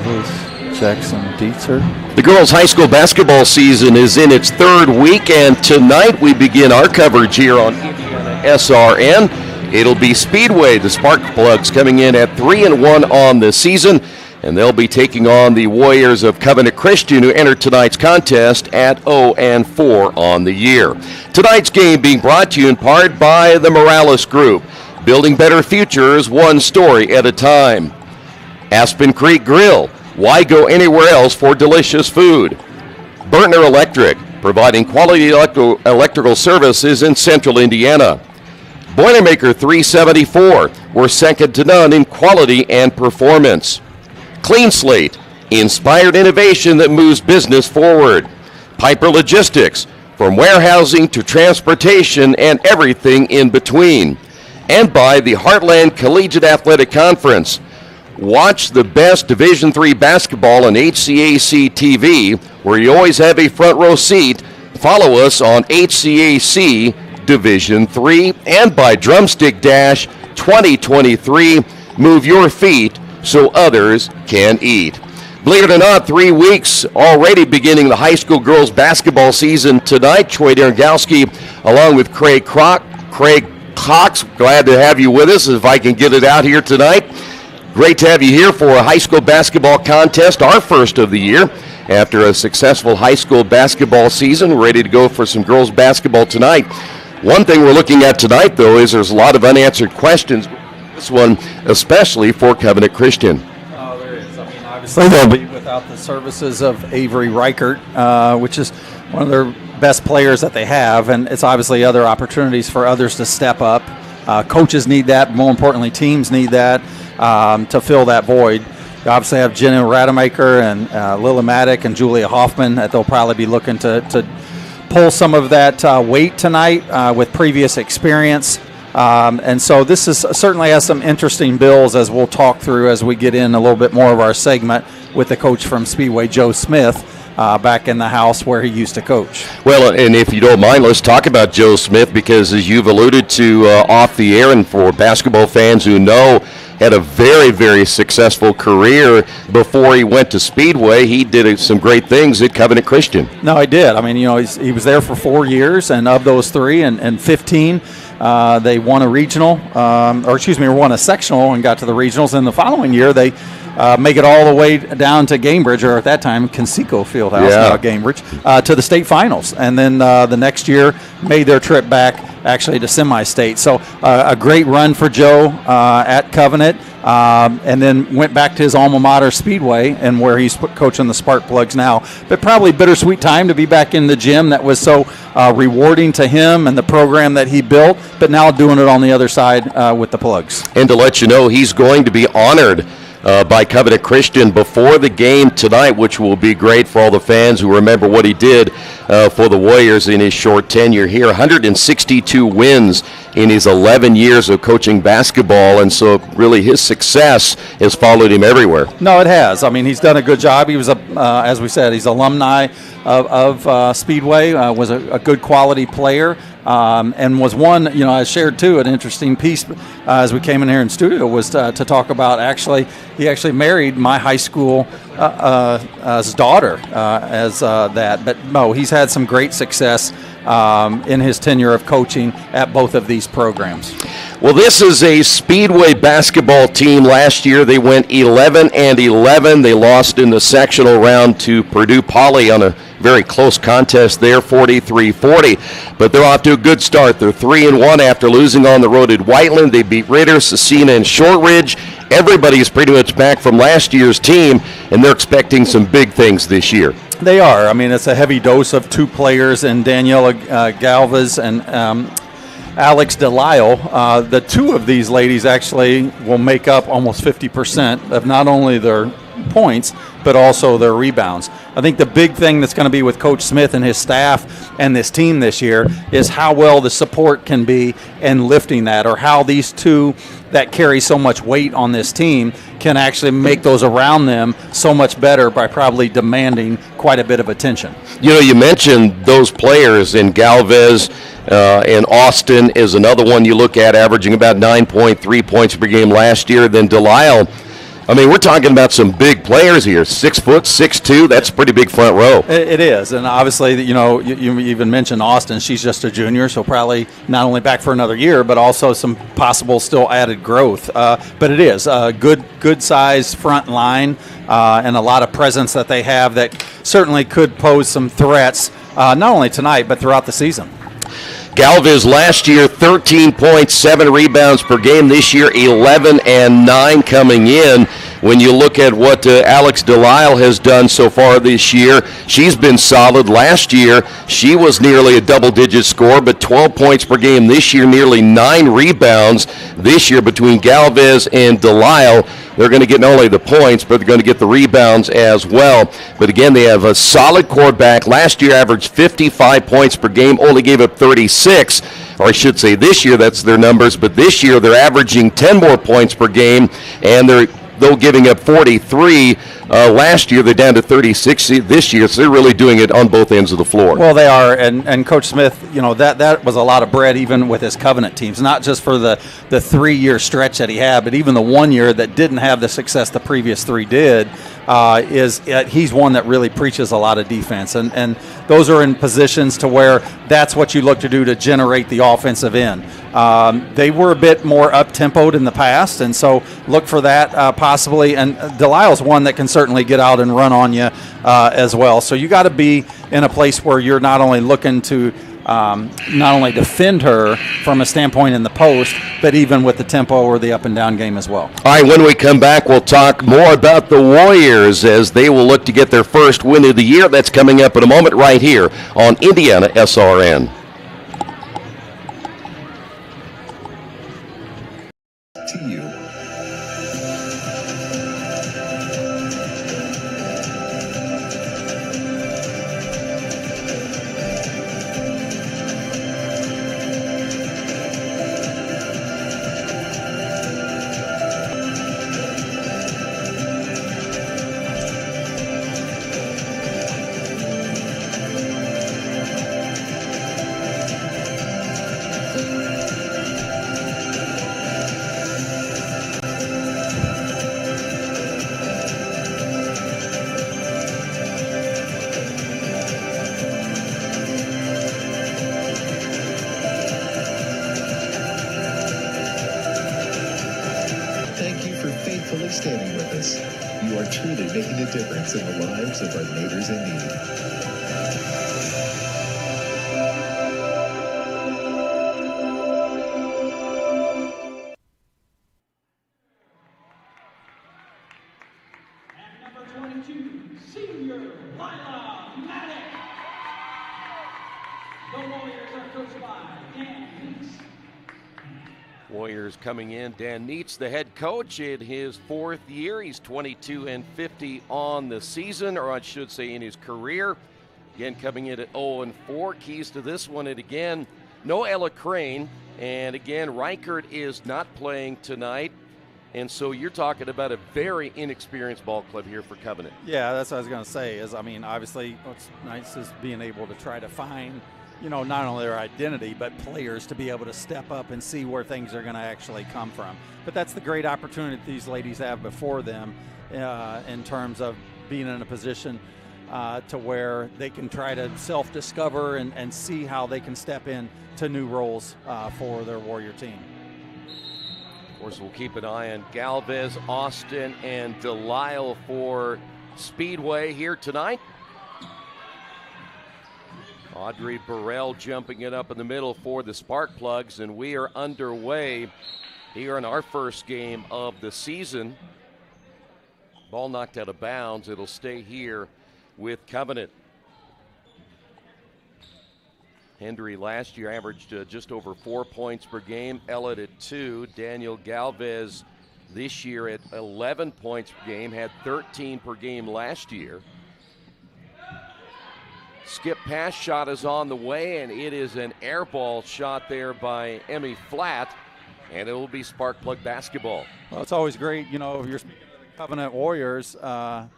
Let's check some deets here. The girls' high school basketball season is in its third week, and tonight we begin our coverage here on IndianaSRN. It'll be Speedway, the Spark Plugs, coming in at 3-1 on the season, and they'll be taking on the Warriors of Covenant Christian, who entered tonight's contest at 0-4 on the year. Tonight's game being brought to you in part by the Morales Group, building better futures one story at a time. Aspen Creek Grill, why go anywhere else for delicious food? Burtner Electric, providing quality electrical services in central Indiana. Boilermaker 374, we're second to none in quality and performance. Clean Slate, inspired innovation that moves business forward. Piper Logistics, from warehousing to transportation and everything in between. And by the Heartland Collegiate Athletic Conference. Watch the best Division III basketball on IHSAA TV, where you always have a front row seat. Follow us on IHSAA Division III, and by Drumstick Dash 2023. Move your feet so others can eat. Believe it or not, 3 weeks already beginning the high school girls basketball season tonight. Troy Darengowski along with Craig Cox, glad to have you with us if I can get it out here tonight. Great to have you here for a high school basketball contest, our first of the year. After a successful high school basketball season, we're ready to go for some girls basketball tonight. One thing we're looking at tonight, though, is there's a lot of unanswered questions. This one especially for Covenant Christian. Oh, there is. I mean, obviously they'll be without the services of Avery Reichert, which is one of their best players that they have, and it's obviously other opportunities for others to step up. Coaches need that. More importantly, teams need that to fill that void. You obviously have Jenna Rademacher and Lila Maddock and Julia Hoffman that they'll probably be looking to pull some of that weight tonight with previous experience. And so this is certainly has some interesting bills as we'll talk through as we get in a little bit more of our segment with the coach from Speedway, Joe Smith, back in the house where he used to coach. Well, and if you don't mind, let's talk about Joe Smith, because as you've alluded to off the air, and for basketball fans who know, had a very, very successful career before he went to Speedway. He did some great things at Covenant Christian. No, he did. I mean, you know, he was there for 4 years, and of those three, and 15, they won a regional, won a sectional and got to the regionals. And the following year, they make it all the way down to Gamebridge, or at that time, Conseco Fieldhouse, now Gamebridge, to the state finals. And then the next year, made their trip back actually to semi-state. So a great run for Joe at Covenant, and then went back to his alma mater, Speedway, and where he's coaching the Spark Plugs now. But probably bittersweet time to be back in the gym that was so rewarding to him and the program that he built, but now doing it on the other side with the Plugs. And to let you know, he's going to be honored by Covenant Christian before the game tonight, which will be great for all the fans who remember what he did for the Warriors in his short tenure here. 162 wins in his 11 years of coaching basketball, and so really his success has followed him everywhere. No, it has. I mean, he's done a good job. He was, as we said, he's alumni of Speedway, was a good quality player. And was one, you know, I shared too, an interesting piece as we came in here in studio was to talk about he actually married my high school daughter as that. But no, he's had some great success in his tenure of coaching at both of these programs. Well, this is a Speedway basketball team. Last year they went 11-11. They lost in the sectional round to Purdue Poly on a very close contest there, 43-40. But they're off to a good start. They're 3-1 after losing on the road at Whiteland. They beat Ritter, Cecina, and Shortridge. Everybody's pretty much back from last year's team, and they're expecting some big things this year. They are. I mean, it's a heavy dose of two players, and Daniela Galvez and Alex Delisle. The two of these ladies actually will make up almost 50% of not only their points, but also their rebounds. I think the big thing that's going to be with Coach Smith and his staff and this team this year is how well the support can be in lifting that, or how these two that carry so much weight on this team can actually make those around them so much better by probably demanding quite a bit of attention. You know, you mentioned those players, and Galvez and Austin is another one you look at, averaging about 9.3 points per game last year. Then Delisle, I mean, we're talking about some big players here. 6 foot, 6'2". That's a pretty big front row. It is, and obviously, you even mentioned Austin. She's just a junior, so probably not only back for another year, but also some possible still added growth. But it is a good size front line and a lot of presence that they have that certainly could pose some threats, not only tonight but throughout the season. Galvez last year, 13.7 rebounds per game. This year, 11 and 9 coming in. When you look at what Alex Delisle has done so far this year, she's been solid. Last year, she was nearly a double-digit scorer, but 12 points per game. This year, nearly 9 rebounds. This year, between Galvez and Delisle, they're going to get not only the points, but they're going to get the rebounds as well. But again, they have a solid quarterback. Last year averaged 55 points per game, only gave up 36. Or I should say this year, that's their numbers. But this year, they're averaging 10 more points per game, and though giving up 43 last year, they're down to 36 this year, so they're really doing it on both ends of the floor. Well, they are, and Coach Smith, that was a lot of bread even with his Covenant teams, not just for the 3-year stretch that he had, but even the 1 year that didn't have the success the previous 3 did. He's one that really preaches a lot of defense, and those are in positions to where that's what you look to do to generate the offensive end. They were a bit more up-tempoed in the past, and so look for that possibly. And Delisle's one that can certainly get out and run on you as well. So you got to be in a place where you're not only looking to not only defend her from a standpoint in the post, but even with the tempo or the up-and-down game as well. All right, when we come back, we'll talk more about the Warriors as they will look to get their first win of the year. That's coming up in a moment right here on IndianaSRN. To you. Faithfully standing with us. You are truly making a difference in the lives of our neighbors in need. Number 22, senior Lila Maddox. The Warriors are coached by Dan Neitz. Warriors coming in. Dan Neitz, the head coach in his 4th year. He's 22-50 on the season, or I should say in his career. Again, coming in at 0-4. Keys to this one, and again, no Ella Crane. And again, Reichert is not playing tonight. And so you're talking about a very inexperienced ball club here for Covenant. Yeah, that's what I was going to say. Obviously, what's nice is being able to try to find not only their identity, but players to be able to step up and see where things are going to actually come from. But that's the great opportunity that these ladies have before them in terms of being in a position to where they can try to self-discover and see how they can step in to new roles for their Warrior team. Of course, we'll keep an eye on Galvez, Austin, and Delisle for Speedway here tonight. Audrey Burrell jumping it up in the middle for the Sparkplugs, and we are underway here in our first game of the season. Ball knocked out of bounds. It'll stay here with Covenant. Hendry last year averaged just over 4 points per game. Ellett at 2. Daniel Galvez this year at 11 points per game, had 13 per game last year. Skip pass shot is on the way, and it is an air ball shot there by Emmy Flatt, and it will be Sparkplug basketball. Well, it's always great, if you're speaking to the Covenant Warriors, to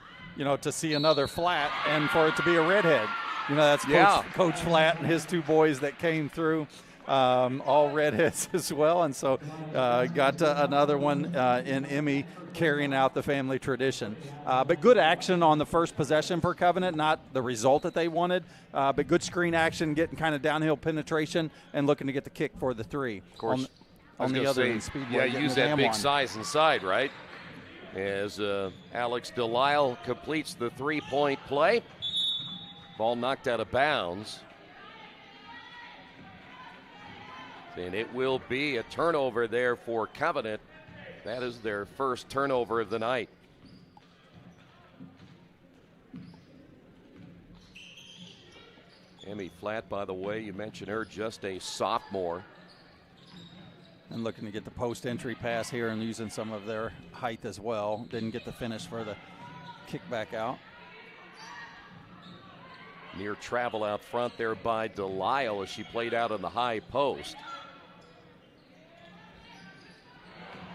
see another Flatt and for it to be a redhead. That's Coach Flatt and his 2 boys that came through. all redheads as well. And so got another one in Emmy carrying out the family tradition. But good action on the first possession for Covenant, not the result that they wanted, but good screen action, getting kind of downhill penetration and looking to get the kick for the three. Of course. On the other end, Speedway. Yeah, use that big size inside, right? As Alex Delisle completes the three-point play. Ball knocked out of bounds. And it will be a turnover there for Covenant. That is their first turnover of the night. Emmy Flatt, by the way, you mentioned her, just a sophomore. And looking to get the post entry pass here and using some of their height as well. Didn't get the finish for the kick back out. Near travel out front there by Delisle as she played out on the high post.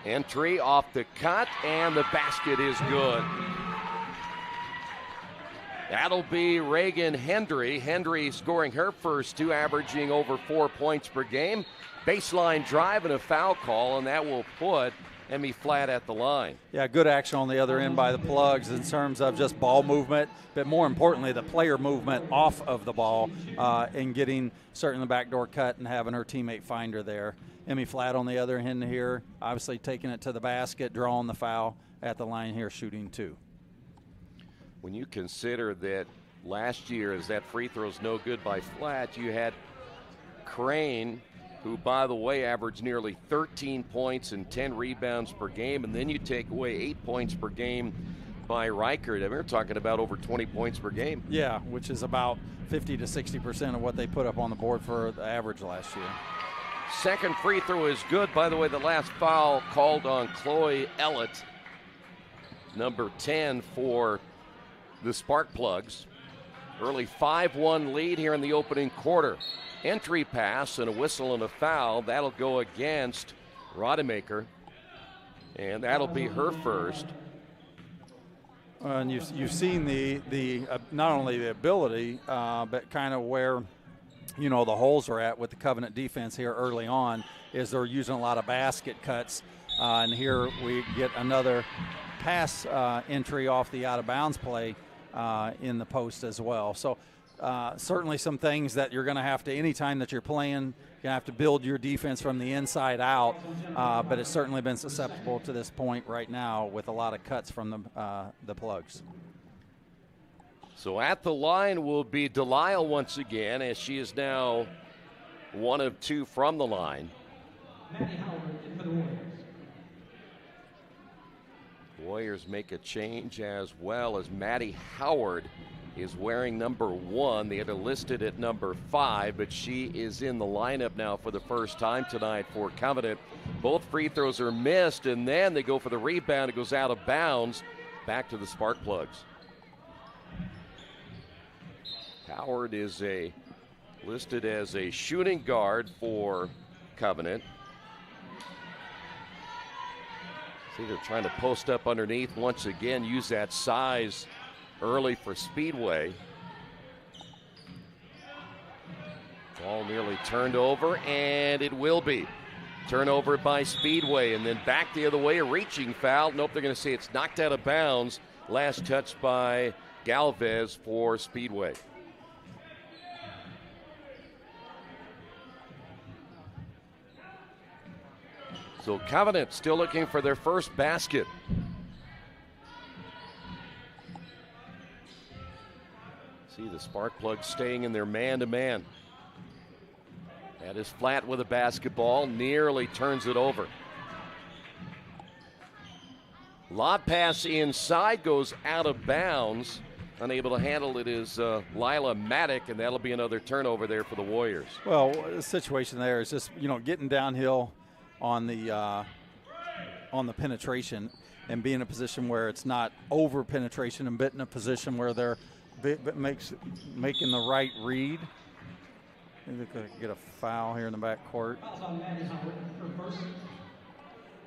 Entry off the cut, and the basket is good. That'll be Reagan Hendry. Hendry scoring her first two, averaging over 4 points per game. Baseline drive and a foul call, and that will put Emmy Flatt at the line. Yeah, good action on the other end by the Plugs in terms of just ball movement, but more importantly, the player movement off of the ball and getting certainly the backdoor cut and having her teammate find her there. Emmy Flatt on the other end here, obviously taking it to the basket, drawing the foul at the line here, shooting two. When you consider that last year, as that free throw's no good by Flatt, you had Crane, who, by the way, averaged nearly 13 points and 10 rebounds per game, and then you take away 8 points per game by Reichert. I mean, we're talking about over 20 points per game. Yeah, which is about 50 to 60% of what they put up on the board for the average last year. Second free throw is good. By the way, the last foul called on Chloe Ellett, number 10 for the Sparkplugs. Early 5-1 lead here in the opening quarter. Entry pass and a whistle and a foul. That'll go against Rodemaker, and that'll be her first. And you've seen the not only the ability, but kind of where the holes are at with the Covenant defense here early on is they're using a lot of basket cuts, and here we get another pass entry off the out of bounds play in the post as well. So. Certainly some things that you're going to have to, anytime that you're playing, you're going to have to build your defense from the inside out, but it's certainly been susceptible to this point right now with a lot of cuts from the Plugs. So at the line will be Delisle once again, as she is now one of two from the line. Maddie Howard for the Warriors. Warriors make a change as well, as Maddie Howard is wearing number 1. They had her listed at number 5, but she is in the lineup now for the first time tonight for Covenant. Both free throws are missed, and then they go for the rebound. It goes out of bounds, back to the Sparkplugs. Howard is listed as a shooting guard for Covenant. See, they're trying to post up underneath once again, use that size early for Speedway. Ball nearly turned over, and it will be. Turnover by Speedway, and then back the other way, a reaching foul. Nope, they're going to say it's knocked out of bounds. Last touch by Galvez for Speedway. So Covenant still looking for their first basket. See the Sparkplugs staying in their man-to-man. That is Flatt with a basketball, nearly turns it over. Lob pass inside, goes out of bounds. Unable to handle it is Lila Maddock, and that'll be another turnover there for the Warriors. Well, the situation there is just, getting downhill on the penetration and be in a position where it's not over penetration and in a position where they're making the right read. Maybe we could get a foul here in the backcourt.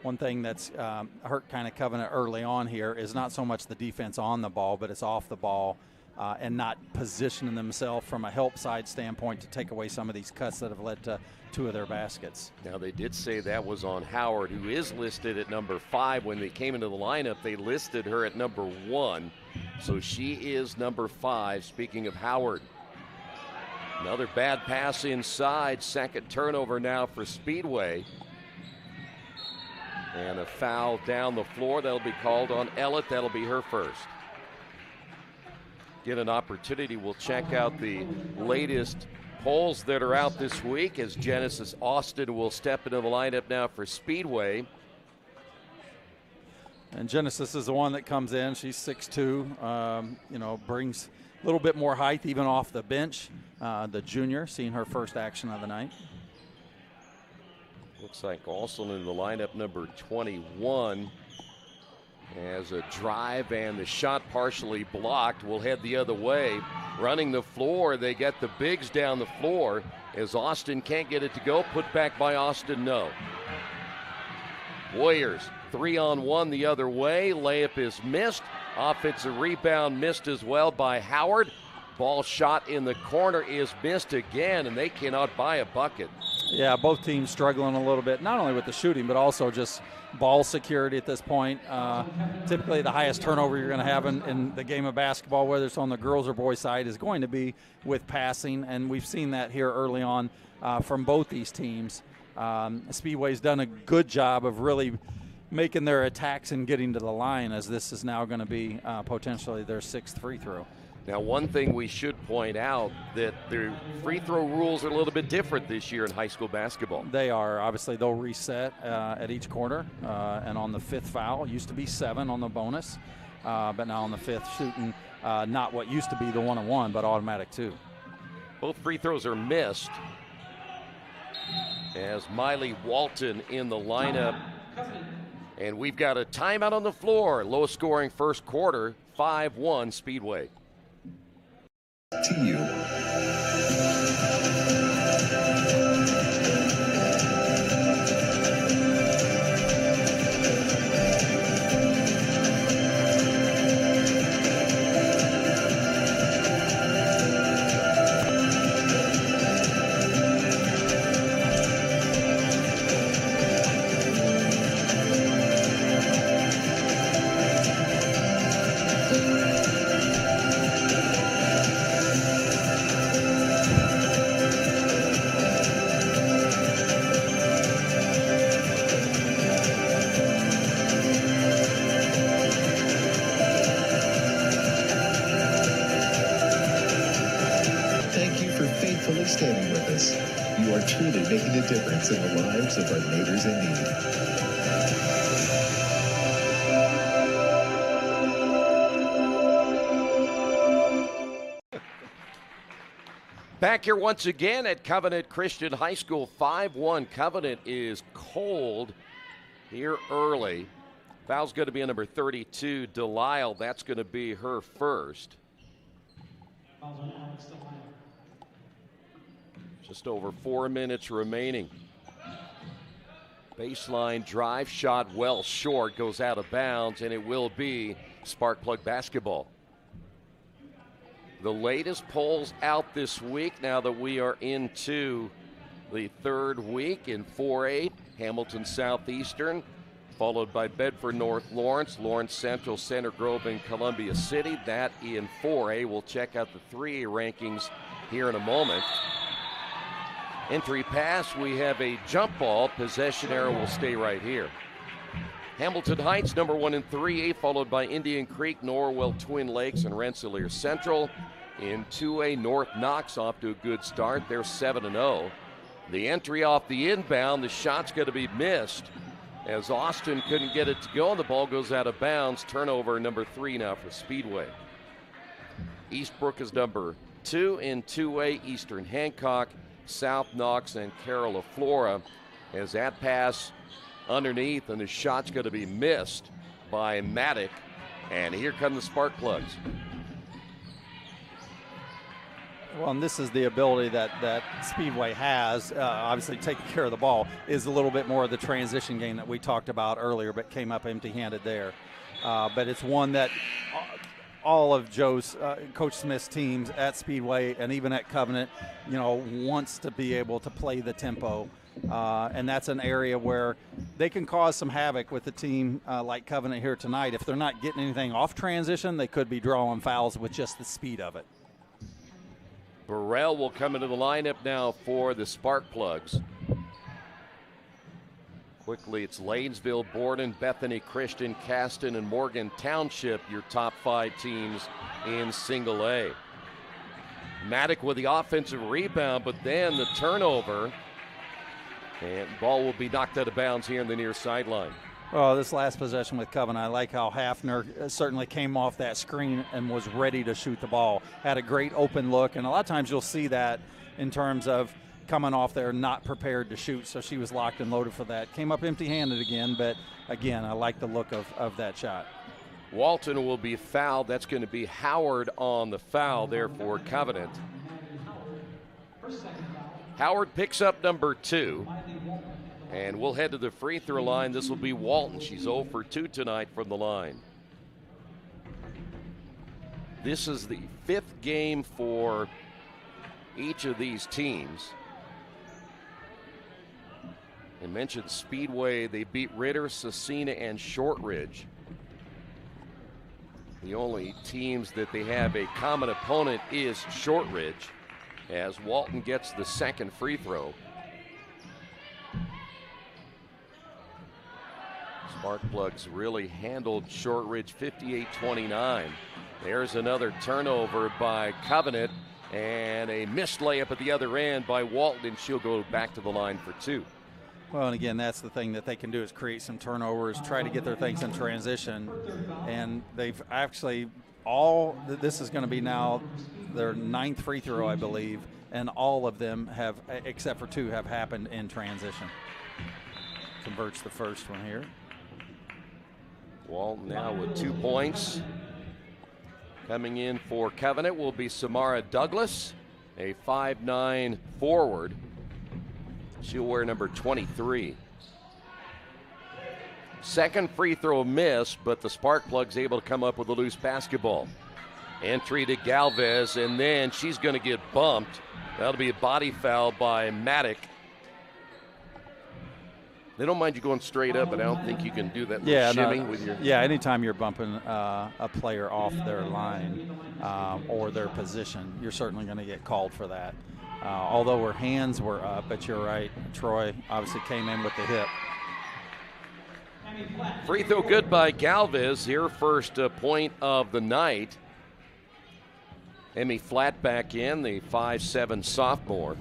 One thing that's hurt kind of Covenant early on here is not so much the defense on the ball, but it's off the ball. and not positioning themselves from a help side standpoint to take away some of these cuts that have led to 2 of their baskets. Now, they did say that was on Howard, who is listed at number 5. When they came into the lineup, they listed her at number 1. So she is number 5, speaking of Howard. Another bad pass inside. Second turnover now for Speedway. And a foul down the floor. That'll be called on Ellett. That'll be her first. Get an opportunity. We'll check out the latest polls that are out this week as Genesis Austin will step into the lineup now for Speedway. And Genesis is the one that comes in. She's 6'2", brings a little bit more height even off the bench. The junior, seeing her first action of the night. Looks like also in the lineup, number 21. As a drive and the shot partially blocked, will head the other way. Running the floor, they get the bigs down the floor. As Austin can't get it to go, put back by Austin, no. Warriors, 3-on-1 the other way. Layup is missed. Offensive rebound missed as well by Howard. Ball shot in the corner is missed again, and they cannot buy a bucket. Yeah, both teams struggling a little bit, not only with the shooting, but also just ball security at this point. Typically, the highest turnover you're going to have in the game of basketball, whether it's on the girls or boys side, is going to be with passing, and we've seen that here early on from both these teams. Speedway's done a good job of really making their attacks and getting to the line, as this is now going to be potentially their 6th free throw. Now, one thing we should point out, that the free throw rules are a little bit different this year in high school basketball. They are. Obviously, they'll reset at each quarter, and on the 5th foul, it used to be 7 on the bonus, but now on the 5th, shooting not what used to be the 1-on-1, but automatic 2. Both free throws are missed as Miley Walton in the lineup. And we've got a timeout on the floor. Low scoring first quarter, 5-1 Speedway. To you. Standing with us. You are truly making a difference in the lives of our neighbors in need. Back here once again at Covenant Christian High School, 5-1. Covenant is cold here early. Foul's going to be on number 32, Delisle. That's going to be her first. Just over 4 minutes remaining. Baseline drive shot well short, goes out of bounds, and it will be Sparkplug basketball. The latest polls out this week, now that we are into the 3rd week in 4A, Hamilton Southeastern, followed by Bedford North Lawrence, Lawrence Central, Center Grove, and Columbia City. That in 4A. We'll check out the 3A rankings here in a moment. Entry pass, we have a jump ball. Possession arrow will stay right here. Hamilton Heights, number 1 in 3A, followed by Indian Creek, Norwell, Twin Lakes, and Rensselaer Central. In 2A, North Knox off to a good start. They're 7-0. The entry off the inbound, the shot's going to be missed as Austin couldn't get it to go, and the ball goes out of bounds. Turnover number 3 now for Speedway. Eastbrook is number 2 in 2A, Eastern Hancock, South Knox, and Carroll Flora, as that pass underneath, and the shot's going to be missed by Maddock. And here come the Sparkplugs. Well, and this is the ability that Speedway has, obviously taking care of the ball, is a little bit more of the transition game that we talked about earlier, but came up empty-handed there. But it's one that all of Coach Smith's teams at Speedway and even at Covenant, wants to be able to play the tempo. And that's an area where they can cause some havoc with a team like Covenant here tonight. If they're not getting anything off transition, they could be drawing fouls with just the speed of it. Burrell will come into the lineup now for the Sparkplugs. Quickly, it's Lanesville, Borden, Bethany, Christian, Caston, and Morgan Township, your top 5 teams in single A. Maddock with the offensive rebound, but then the turnover. And ball will be knocked out of bounds here in the near sideline. Well, this last possession with Covenant, I like how Hafner certainly came off that screen and was ready to shoot the ball. Had a great open look, and a lot of times you'll see that in terms of coming off there not prepared to shoot, so she was locked and loaded for that. Came up empty-handed again, but again, I like the look of that shot. Walton will be fouled. That's going to be Howard on the foul there for Covenant. Howard picks up number 2, and we'll head to the free throw line. This will be Walton. She's 0 for 2 tonight from the line. This is the 5th game for each of these teams. And mentioned Speedway, they beat Ritter, Cecina, and Shortridge. The only teams that they have a common opponent is Shortridge, as Walton gets the second free throw. Sparkplugs really handled Shortridge 58-29. There's another turnover by Covenant and a missed layup at the other end by Walton, and she'll go back to the line for 2. Well, and again, that's the thing that they can do is create some turnovers, try to get their things in transition. And they've actually this is going to be now their 9th free throw, I believe, and all of them have, except for 2, have happened in transition. Converts the first one here. Walton now with 2 points. Coming in for Covenant will be Samara Douglas, a 5'9" forward. She'll wear number 23. Second free throw miss, but the Sparkplugs able to come up with a loose basketball. Entry to Galvez, and then she's going to get bumped. That'll be a body foul by Maddock. They don't mind you going straight up, but I don't think you can do that shimmy with your... Yeah, anytime you're bumping a player off their line or their position, you're certainly going to get called for that. Although her hands were up, but you're right, Troy obviously came in with the hip. Free throw good by Galvez, her first point of the night. Emmy Flat back in, the 5'7" sophomore.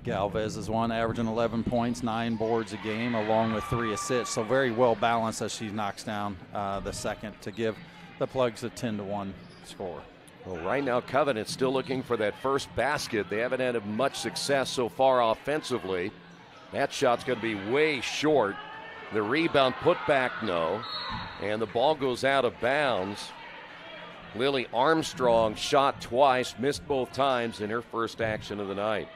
Galvez is one, averaging 11 points, 9 boards a game, along with 3 assists. So very well balanced as she knocks down the second to give the Plugs a 10-1 score. Well, right now, Covenant's still looking for that first basket. They haven't had much success so far offensively. That shot's going to be way short. The rebound put back, no. And the ball goes out of bounds. Lily Armstrong shot twice, missed both times in her first action of the night.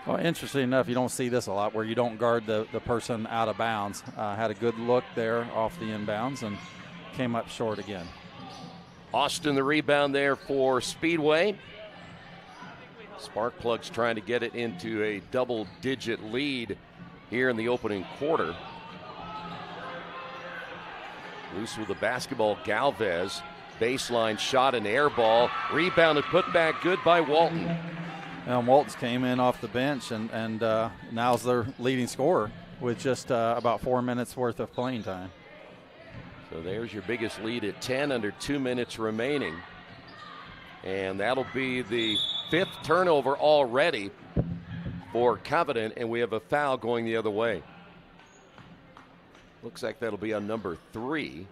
Well, interesting enough, you don't see this a lot where you don't guard the person out of bounds. Had a good look there off the inbounds and came up short again. Austin the rebound there for Speedway. Sparkplugs trying to get it into a double-digit lead here in the opening quarter. Loose with the basketball, Galvez. Baseline shot, an air ball. Rebounded, put back, good by Walton. Now, Waltons came in off the bench and now's their leading scorer with just about 4 minutes worth of playing time. So there's your biggest lead at 10 under 2 minutes remaining. And that'll be the 5th turnover already for Covenant, and we have a foul going the other way. Looks like that'll be on number 3.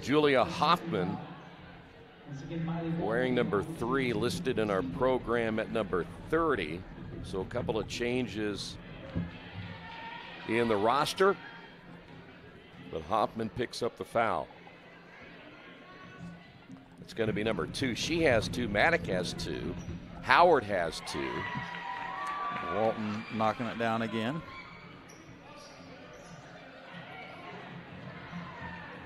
Julia Hoffman. Wearing number 3, listed in our program at number 30. So a couple of changes in the roster. But Hoffman picks up the foul. It's going to be number 2. She has 2. Maddock has 2. Howard has 2. Walton knocking it down again.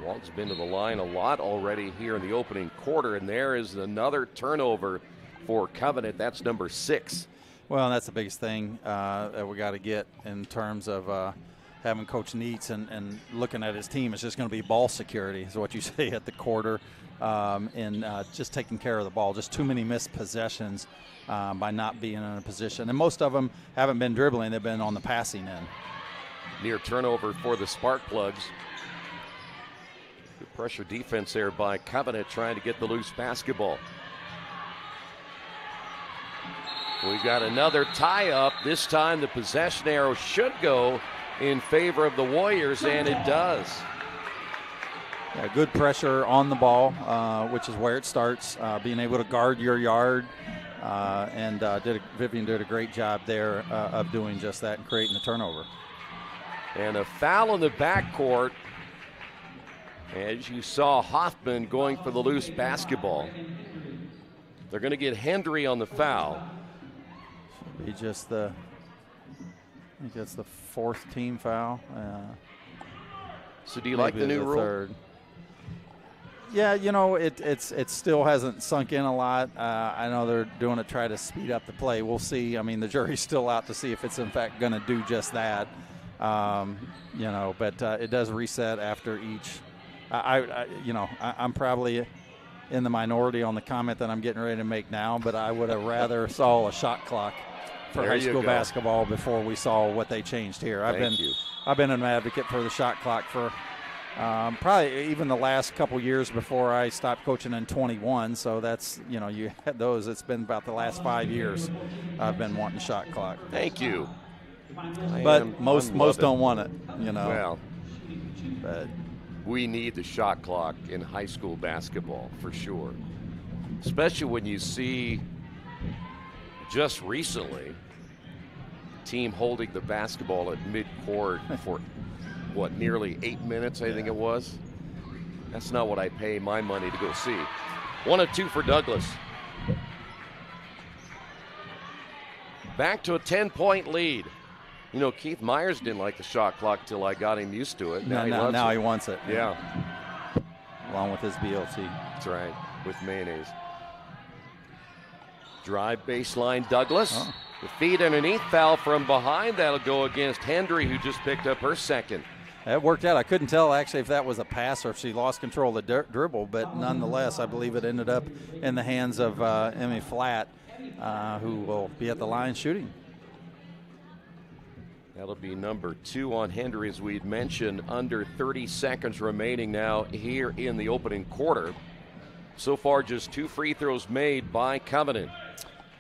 Walton's been to the line a lot already here in the opening quarter, and there is another turnover for Covenant. That's number 6. Well, that's the biggest thing that we got to get in terms of having Coach Neitz and looking at his team. It's just going to be ball security is what you say at the quarter, and just taking care of the ball. Just too many missed possessions by not being in a position. And most of them haven't been dribbling. They've been on the passing end. Near turnover for the Sparkplugs. Good pressure defense there by Covenant trying to get the loose basketball. We've got another tie-up. This time the possession arrow should go in favor of the Warriors, and it does. Yeah, good pressure on the ball, which is where it starts, being able to guard your yard. And Vivian did a great job there of doing just that and creating the turnover. And a foul in the backcourt. As you saw, Hoffman going for the loose basketball. They're going to get Hendry on the foul. Should be just I think that's the 4th team foul. So do you like the new rule? Third. Yeah, you know, it still hasn't sunk in a lot. I know they're doing it to try to speed up the play. We'll see. I mean, the jury's still out to see if it's in fact going to do just that. You know, but it does reset after each. I'm probably in the minority on the comment that I'm getting ready to make now, but I would have rather saw a shot clock for high school basketball before we saw what they changed here. I've been an advocate for the shot clock for probably even the last couple years before I stopped coaching in 21. So that's, you know, you had those. It's been about the last 5 years I've been wanting shot clock. Thank you. But most don't want it, you know. Well, but we need the shot clock in high school basketball for sure, especially when you see just recently team holding the basketball at midcourt for what, nearly 8 minutes, I think it was. That's not what I pay my money to go see. 1 of 2 for Douglas. Back to a 10-point lead. You know, Keith Myers didn't like the shot clock till I got him used to it. Now he wants it. Yeah. Along with his BLT. That's right, with mayonnaise. Drive baseline, Douglas. Oh. The feed underneath, foul from behind. That'll go against Hendry, who just picked up her 2nd. That worked out. I couldn't tell actually if that was a pass or if she lost control of the dribble, but nonetheless, I believe it ended up in the hands of Emmy Flatt, who will be at the line shooting. That'll be number 2 on Hendry, as we'd mentioned. Under 30 seconds remaining now here in the opening quarter. So far, just 2 free throws made by Covenant.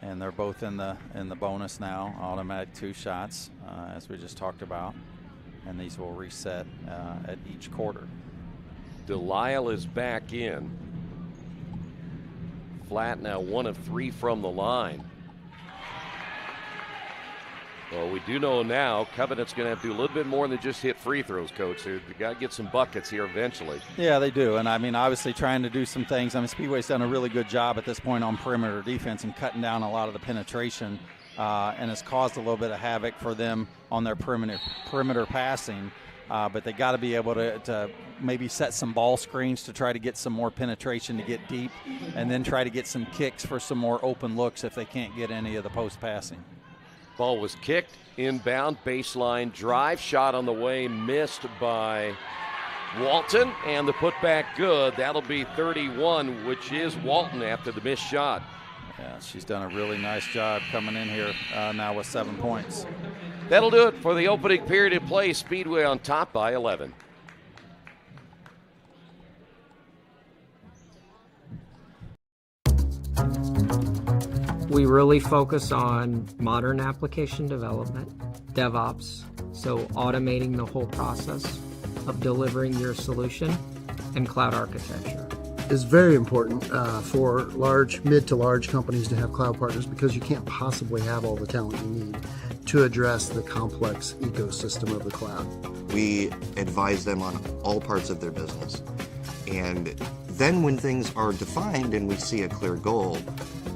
And they're both in the bonus now, automatic 2 shots, as we just talked about. And these will reset at each quarter. Delisle is back in. Flatt now 1 of 3 from the line. Well, we do know now Covenant's going to have to do a little bit more than just hit free throws, Coach. They've got to get some buckets here eventually. Yeah, they do. And, I mean, obviously trying to do some things. I mean, Speedway's done a really good job at this point on perimeter defense and cutting down a lot of the penetration, and has caused a little bit of havoc for them on their perimeter passing. But they got to be able to maybe set some ball screens to try to get some more penetration to get deep, and then try to get some kicks for some more open looks if they can't get any of the post passing. Ball was kicked, inbound, baseline drive, shot on the way, missed by Walton, and the putback good. That'll be 31, which is Walton after the missed shot. Yeah, she's done a really nice job coming in here now with 7 points. That'll do it for the opening period of play. Speedway on top by 11. We really focus on modern application development, DevOps, so automating the whole process of delivering your solution, and cloud architecture. It's very important for mid to large companies to have cloud partners because you can't possibly have all the talent you need to address the complex ecosystem of the cloud. We advise them on all parts of their business. And then when things are defined and we see a clear goal,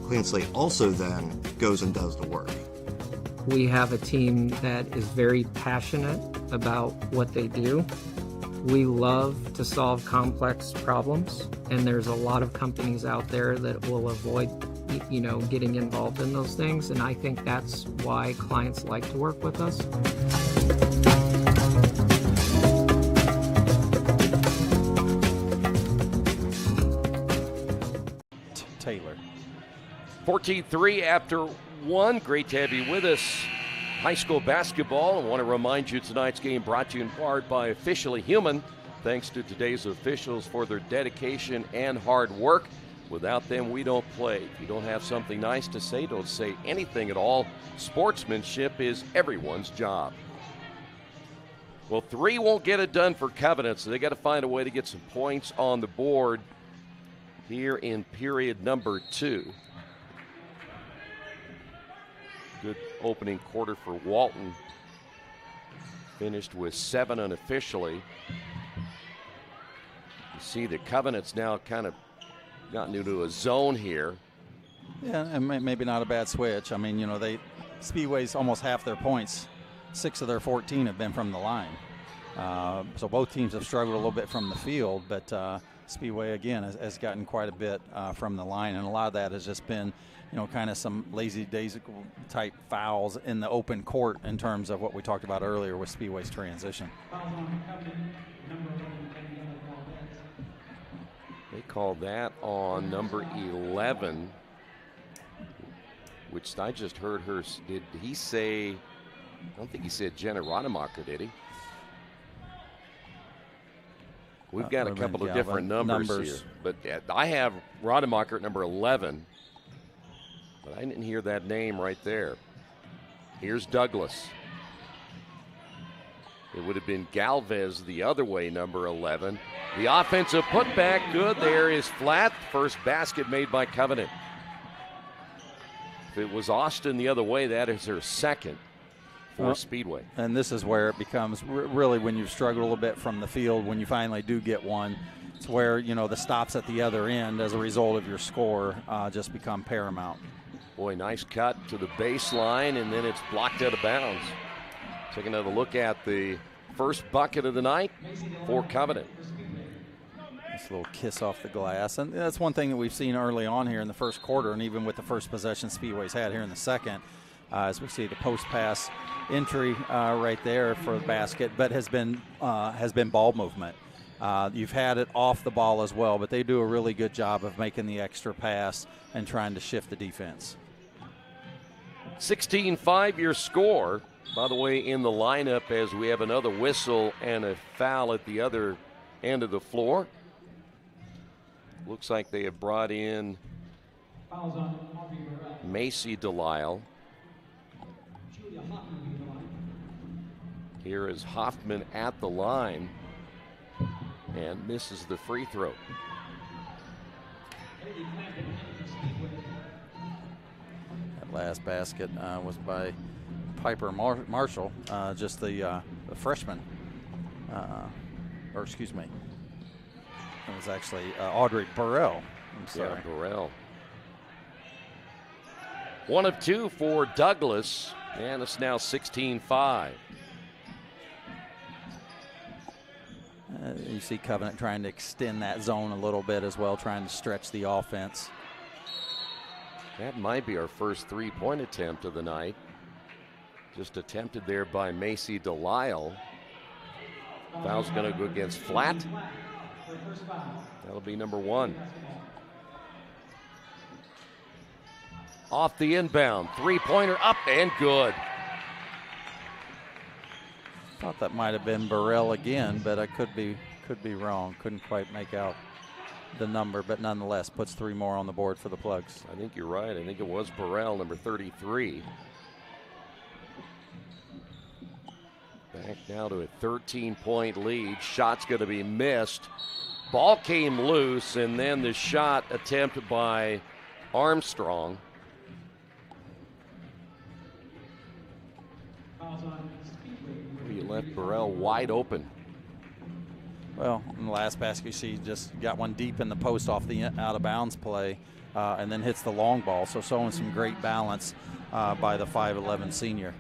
Clean Slate also then goes and does the work. We have a team that is very passionate about what they do, We love to solve complex problems, and there's a lot of companies out there that will avoid, getting involved in those things, and I think that's why clients like to work with us. Taylor. 14-3 after 1. Great to have you with us. High school basketball. I want to remind you tonight's game brought to you in part by Officially Human. Thanks to today's officials for their dedication and hard work. Without them, we don't play. If you don't have something nice to say, don't say anything at all. Sportsmanship is everyone's job. Well, 3 won't get it done for Covenant, so they got to find a way to get some points on the board here in period number 2. Good opening quarter for Walton. Finished with 7 unofficially. You see the Covenant's now kind of gotten into a zone here. Yeah, and maybe not a bad switch. I mean, Speedway's almost half their points. 6 of their 14 have been from the line. So both teams have struggled a little bit from the field, but Speedway, again, has gotten quite a bit from the line, and a lot of that has just been, kind of some lazy daisy type fouls in the open court in terms of what we talked about earlier with Speedway's transition. They called that on number 11, which I just heard her. Did he say? I don't think he said Jenna Rademacher, did he? We've got a couple of different numbers here, but I have Rademacher at number 11, but I didn't hear that name right there. Here's Douglas. It would have been Galvez the other way, number 11. The offensive putback, good. There is flat. First basket made by Covenant. If it was Austin the other way, that is her second for Speedway. And this is where it becomes really when you've struggled a little bit from the field, when you finally do get one, it's where, the stops at the other end as a result of your score just become paramount. Boy, nice cut to the baseline, and then it's blocked out of bounds. Take another look at the first bucket of the night for Covenant. This little kiss off the glass. And that's one thing that we've seen early on here in the first quarter, and even with the first possession Speedway's had here in the second, as we see the post pass entry right there for the basket, but has been ball movement. You've had it off the ball as well, but they do a really good job of making the extra pass and trying to shift the defense. 16-5 your score. By the way, in the lineup as we have another whistle and a foul at the other end of the floor. Looks like they have brought in Macy Delisle. Here is Hoffman at the line and misses the free throw. That last basket was by Piper Marshall, just the freshman, or excuse me, it was actually Audrey Burrell. I'm sorry. Yeah, Burrell. 1 of 2 for Douglas, and it's now 16-5. You see Covenant trying to extend that zone a little bit as well, trying to stretch the offense. That might be our first three-point attempt of the night. Just attempted there by Macy Delisle. Foul's going to go against Flat. That'll be number 1. Off the inbound, three-pointer up and good. Thought that might have been Burrell again, but I could be wrong. Couldn't quite make out the number, but nonetheless puts 3 more on the board for the Plugs. I think you're right. I think it was Burrell, number 33. Back now to a 13-point lead. Shot's going to be missed. Ball came loose, and then the shot attempt by Armstrong. You left Burrell wide open. Well, in the last basket, you see just got one deep in the post off the out-of-bounds play, and then hits the long ball. So showing some great balance by the 5'11 senior.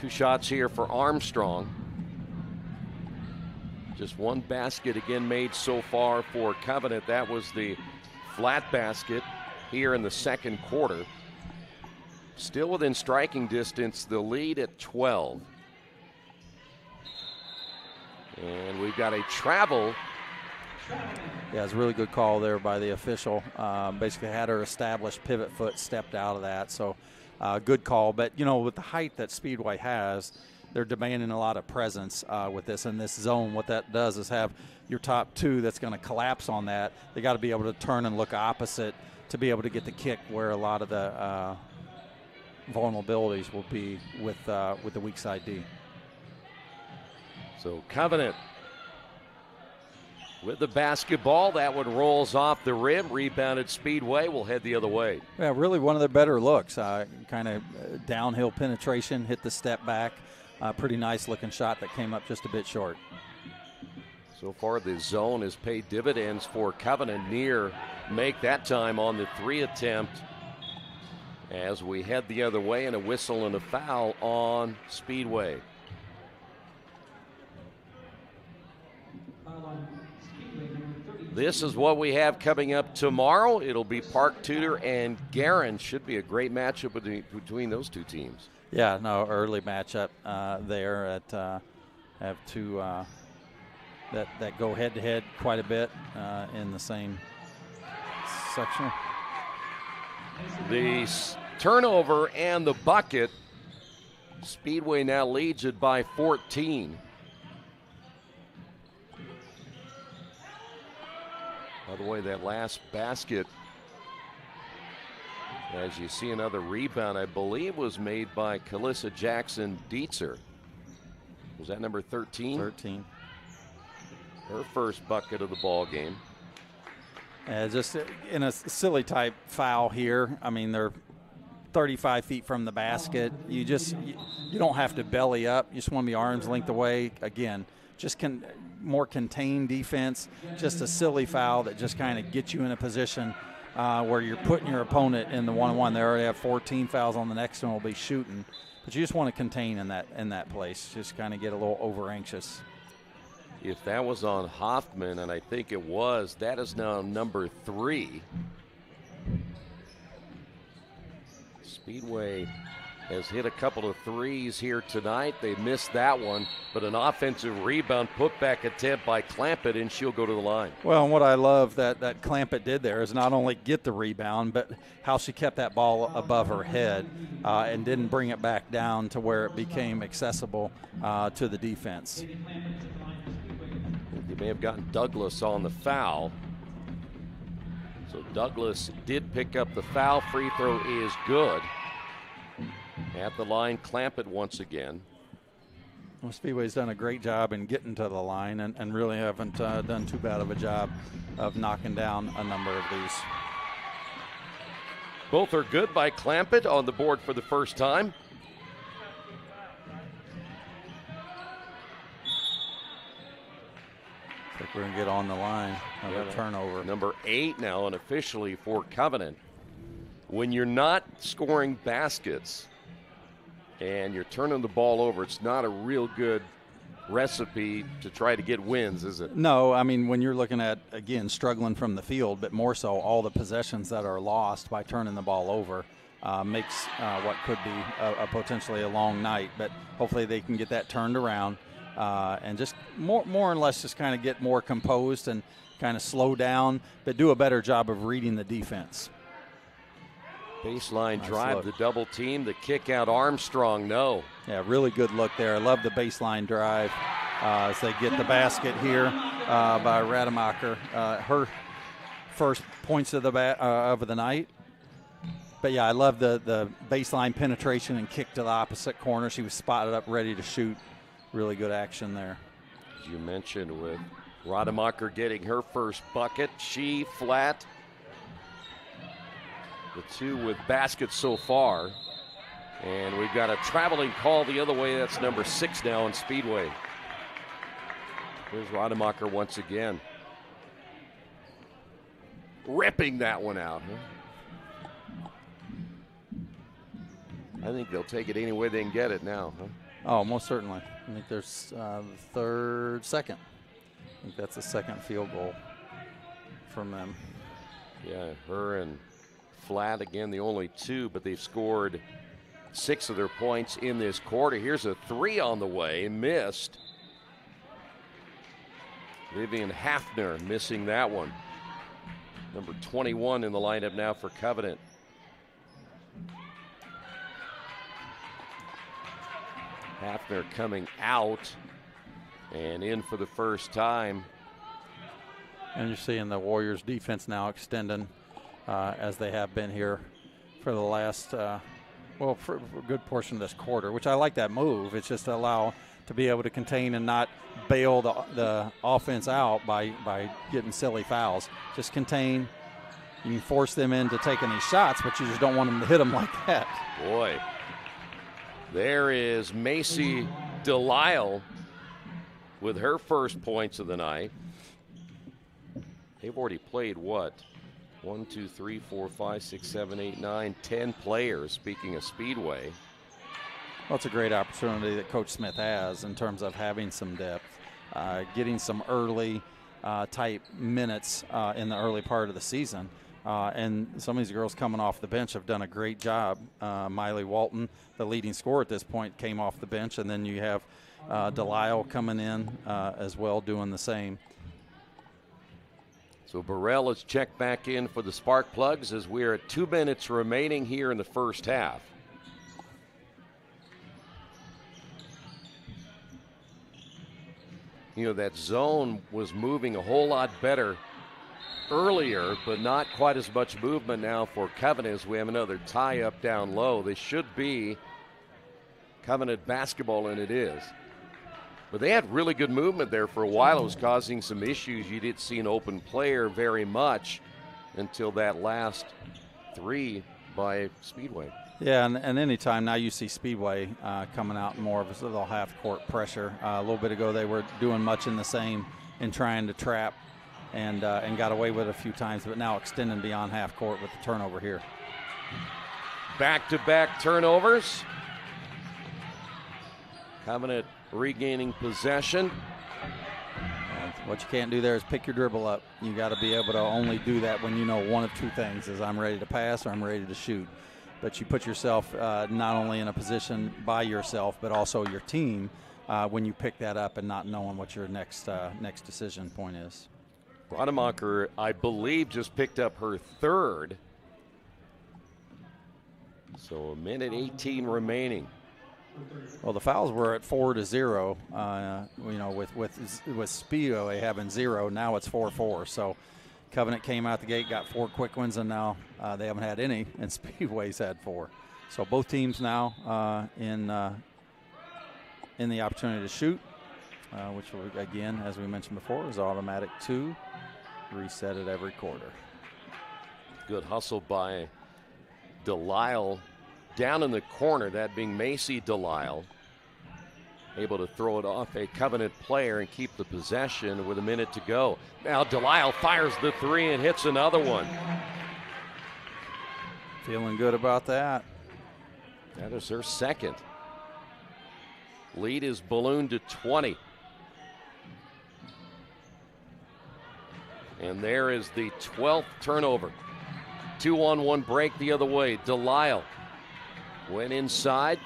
2 shots here for Armstrong. Just one basket again made so far for Covenant. That was the flat basket here in the second quarter. Still within striking distance, the lead at 12. And we've got a travel. Yeah, it's a really good call there by the official. Basically had her established pivot foot, stepped out of that. So good call. But, with the height that Speedway has, they're demanding a lot of presence with this in this zone. What that does is have your top two that's going to collapse on that. They got to be able to turn and look opposite to be able to get the kick where a lot of the vulnerabilities will be with the weak side D. So Covenant with the basketball. That one rolls off the rim. Rebounded Speedway. Will head the other way. Yeah, really one of their better looks. Kind of downhill penetration, hit the step back. Pretty nice looking shot that came up just a bit short. So far the zone has paid dividends for Covenant. Near make that time on the 3 attempt as we head the other way, and a whistle and a foul on Speedway. This is what we have coming up tomorrow. It'll be Park Tudor and Guerin. Should be a great matchup between those two teams. Yeah, no, early matchup there at have two that go head to head quite a bit in the same section. The turnover and the bucket. Speedway now leads it by 14. By the way, that last basket, as you see another rebound, I believe was made by Kalissa Jackson-Dietzer. Was that number 13? 13. Her first bucket of the ball game. Just in a silly type foul here. I mean, they're 35 feet from the basket. You don't have to belly up. You just want to be arm's length away. Again, just more contained defense. Just a silly foul that just kind of gets you in a position where you're putting your opponent in the one-on-one. They already have 14 fouls on the next one. Will be shooting, but you just want to contain in that place. Just kind of get a little over anxious. If that was on Hoffman, and I think it was, that is now number 3. Speedway has hit a couple of threes here tonight. They missed that one, but an offensive rebound putback attempt by Clampett, and she'll go to the line. Well, and what I love that Clampett did there is not only get the rebound, but how she kept that ball above her head and didn't bring it back down to where it became accessible to the defense. They may have gotten Douglas on the foul. So Douglas did pick up the foul. Free throw is good. At the line, Clampett once again. Well, Speedway's done a great job in getting to the line and really haven't done too bad of a job of knocking down a number of these. Both are good by Clampett on the board for the first time. I think we're going to get on the line. Another turnover. Number 8 now, and officially for Covenant. When you're not scoring baskets and you're turning the ball over, it's not a real good recipe to try to get wins, is it? No, I mean, when you're looking at, again, struggling from the field, but more so all the possessions that are lost by turning the ball over makes what could be a potentially a long night. But hopefully they can get that turned around and just more or less just kind of get more composed and kind of slow down, but do a better job of reading the defense. Baseline drive, the double team, the kick out. Armstrong, no. Yeah, really good look there. I love the baseline drive as they get the basket here by Rademacher. Her first points of the night. But, yeah, I love the baseline penetration and kick to the opposite corner. She was spotted up, ready to shoot. Really good action there. As you mentioned, with Rademacher getting her first bucket, she flat. The 2 with baskets so far. And we've got a traveling call the other way. That's number 6 now in Speedway. Here's Rademacher once again. Ripping that one out. I think they'll take it any way they can get it now. Oh, most certainly. I think there's second. I think that's the second field goal from them. Yeah, her and Flat, again, the only two, but they've scored 6 of their points in this quarter. Here's a 3 on the way, missed. Vivian Hafner missing that one. Number 21 in the lineup now for Covenant. Hafner coming out and in for the first time. And you're seeing the Warriors defense now extending as they have been here for the last, for a good portion of this quarter, which I like that move. It's just to allow to be able to contain and not bail the offense out by getting silly fouls. Just contain. You can force them into taking these shots, but you just don't want them to hit them like that. Boy, there is Macy Delisle with her first points of the night. They've already played what? 1, 2, 3, 4, 5, 6, 7, 8, 9, 10 players, speaking of Speedway. Well, it's a great opportunity that Coach Smith has in terms of having some depth, getting some early type minutes in the early part of the season. And some of these girls coming off the bench have done a great job. Miley Walton, the leading scorer at this point, came off the bench, and then you have Delisle coming in as well doing the same. So Burrell is checked back in for the Spark Plugs as we're at 2 minutes remaining here in the first half. You know, that zone was moving a whole lot better earlier, but not quite as much movement now for Covenant as we have another tie-up down low. This should be Covenant basketball, and it is. But they had really good movement there for a while. It was causing some issues. You didn't see an open player very much until that last 3 by Speedway. Yeah, and anytime now you see Speedway coming out more of a little half-court pressure. A little bit ago they were doing much in the same and trying to trap and got away with it a few times, but now extending beyond half-court with the turnover here. Back-to-back turnovers. Covenant regaining possession. And what you can't do there is pick your dribble up. You got to be able to only do that when you know one of two things is I'm ready to pass or I'm ready to shoot. But you put yourself not only in a position by yourself but also your team when you pick that up and not knowing what your next decision point is. Rademacher, I believe, just picked up her 3rd. So 1:18 remaining. Well, the fouls were at 4-0. With Speedway having 0, now it's 4-4. So Covenant came out the gate, got 4 quick ones, and now they haven't had any, and Speedway's had 4. So both teams now in the opportunity to shoot, which will, again, as we mentioned before, is automatic 2, reset at every quarter. Good hustle by Delisle. Down in the corner, that being Macy Delisle, able to throw it off a Covenant player and keep the possession with a minute to go. Now Delisle fires the 3 and hits another one. Feeling good about that. That is her 2nd. Lead is ballooned to 20. And there is the 12th turnover. 2-on-1 break the other way. Delisle went inside.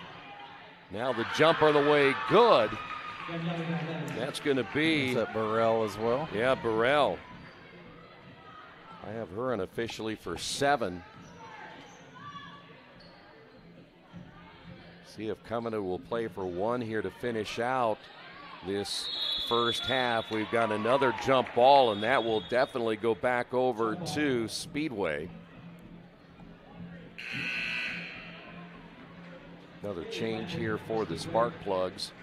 Now the jumper the way good. That's going to be. Is that Burrell as well? Yeah, Burrell. I have her unofficially for 7. See if Covenant will play for 1 here to finish out this first half. We've got another jump ball, and that will definitely go back over to Speedway. Another change here for the Spark Plugs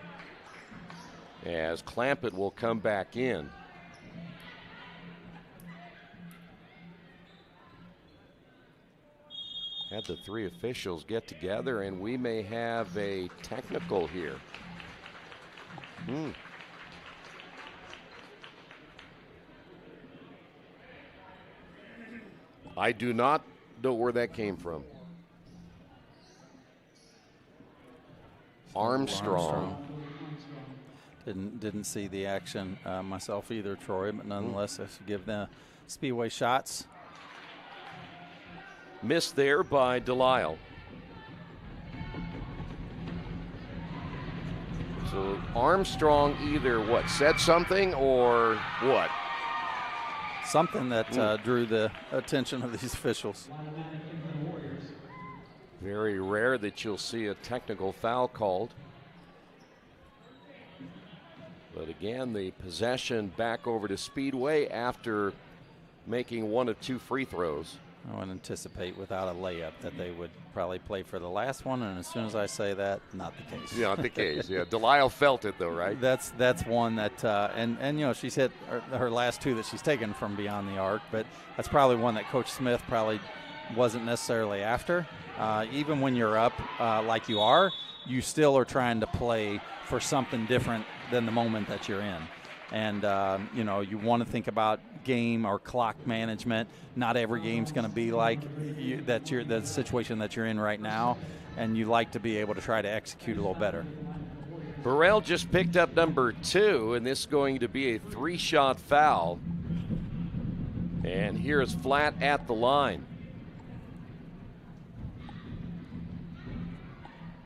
as Clampett will come back in. Had the 3 officials get together, and we may have a technical here. I do not know where that came from. Armstrong. Didn't see the action myself either, Troy, but nonetheless, I should give the Speedway shots. Missed there by Delisle. So Armstrong either said something or what? Something that drew the attention of these officials. Very rare that you'll see a technical foul called. But again, the possession back over to Speedway after making one of 2 free throws. I would anticipate without a layup that they would probably play for the last one, and as soon as I say that, not the case. Yeah, not the case. Yeah, Delisle felt it though, right? That's one that, and she's hit her last 2 that she's taken from beyond the arc, but that's probably one that Coach Smith probably wasn't necessarily after. Even when you're up like you are, you still are trying to play for something different than the moment that you're in. And, you want to think about game or clock management. Not every game's going to be like the situation that you're in right now, and you like to be able to try to execute a little better. Burrell just picked up number 2, and this is going to be a 3-shot foul. And here's Flat at the line.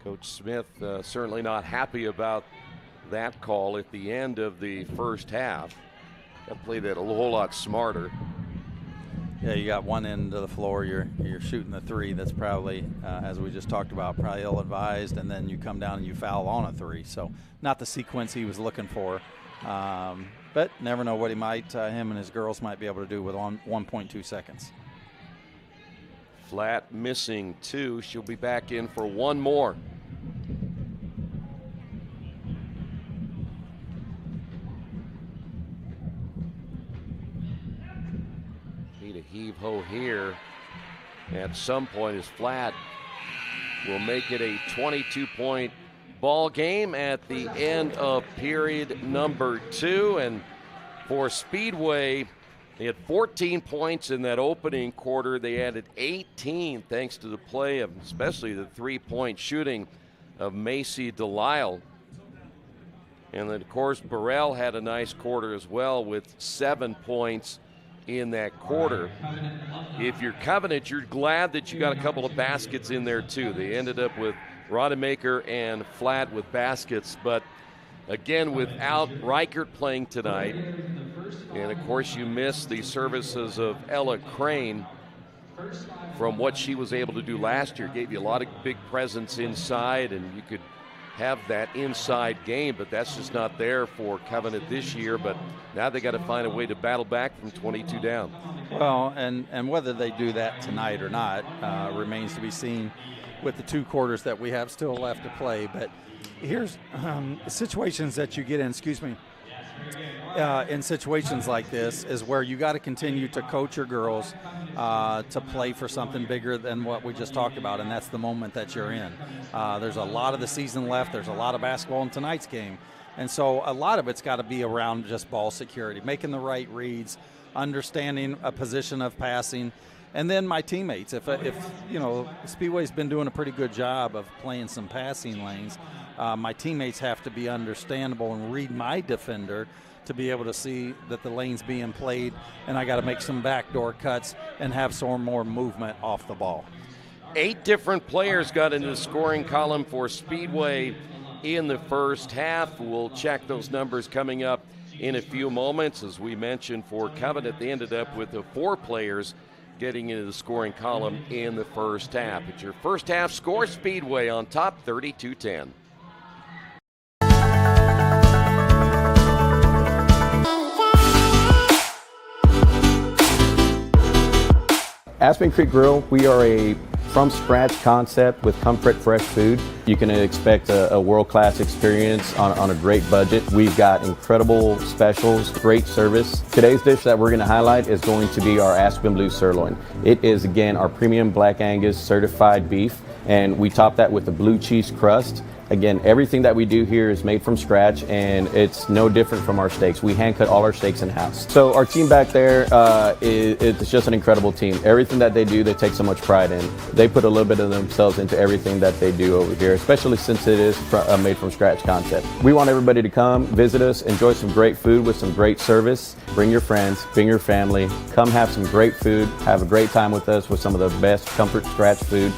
Coach Smith certainly not happy about that call at the end of the first half. Got to play that a whole lot smarter. Yeah, you got one end of the floor, you're shooting the 3 that's probably, as we just talked about, probably ill-advised, and then you come down and you foul on a 3. So not the sequence he was looking for, but never know what him and his girls might be able to do with 1.2 seconds. Flat missing 2. She'll be back in for 1 more. Need a heave-ho here. At some point, as Flat will make it a 22-point ball game at the end of period number 2. And for Speedway, they had 14 points in that opening quarter. They added 18 thanks to the play of especially the 3-point shooting of Macy Delisle. And then, of course, Burrell had a nice quarter as well with 7 points in that quarter. If you're Covenant, you're glad that you got a couple of baskets in there too. They ended up with Rodemaker and Flat with baskets, but again, without Reichert playing tonight, and of course you miss the services of Ella Crane from what she was able to do last year. Gave you a lot of big presence inside, and you could have that inside game, but that's just not there for Covenant this year. But now they got to find a way to battle back from 22 down. Well, and whether they do that tonight or not remains to be seen with the 2 quarters that we have still left to play. But here's situations that you get in, in situations like this is where you got to continue to coach your girls to play for something bigger than what we just talked about, and that's the moment that you're in. There's a lot of the season left. There's a lot of basketball in tonight's game, and so a lot of it's got to be around just ball security, making the right reads, understanding a position of passing, and then my teammates. If Speedway's been doing a pretty good job of playing some passing lanes, my teammates have to be understandable and read my defender to be able to see that the lane's being played, and I got to make some backdoor cuts and have some more movement off the ball. 8 different players got into the scoring column for Speedway in the first half. We'll check those numbers coming up in a few moments. As we mentioned, for Covenant, they ended up with the 4 players getting into the scoring column in the first half. It's your first half score. Speedway on top, 32-10. Aspen Creek Grill, we are a from-scratch concept with comfort, fresh food. You can expect a world-class experience on a great budget. We've got incredible specials, great service. Today's dish that we're going to highlight is going to be our Aspen Blue Sirloin. It is, again, our premium Black Angus certified beef, and we top that with a blue cheese crust. Again, everything that we do here is made from scratch, and it's no different from our steaks. We hand cut all our steaks in-house. So our team back there, it's just an incredible team. Everything that they do, they take so much pride in. They put a little bit of themselves into everything that they do over here, especially since it is a made from scratch concept. We want everybody to come, visit us, enjoy some great food with some great service. Bring your friends, bring your family, come have some great food, have a great time with us with some of the best comfort scratch food.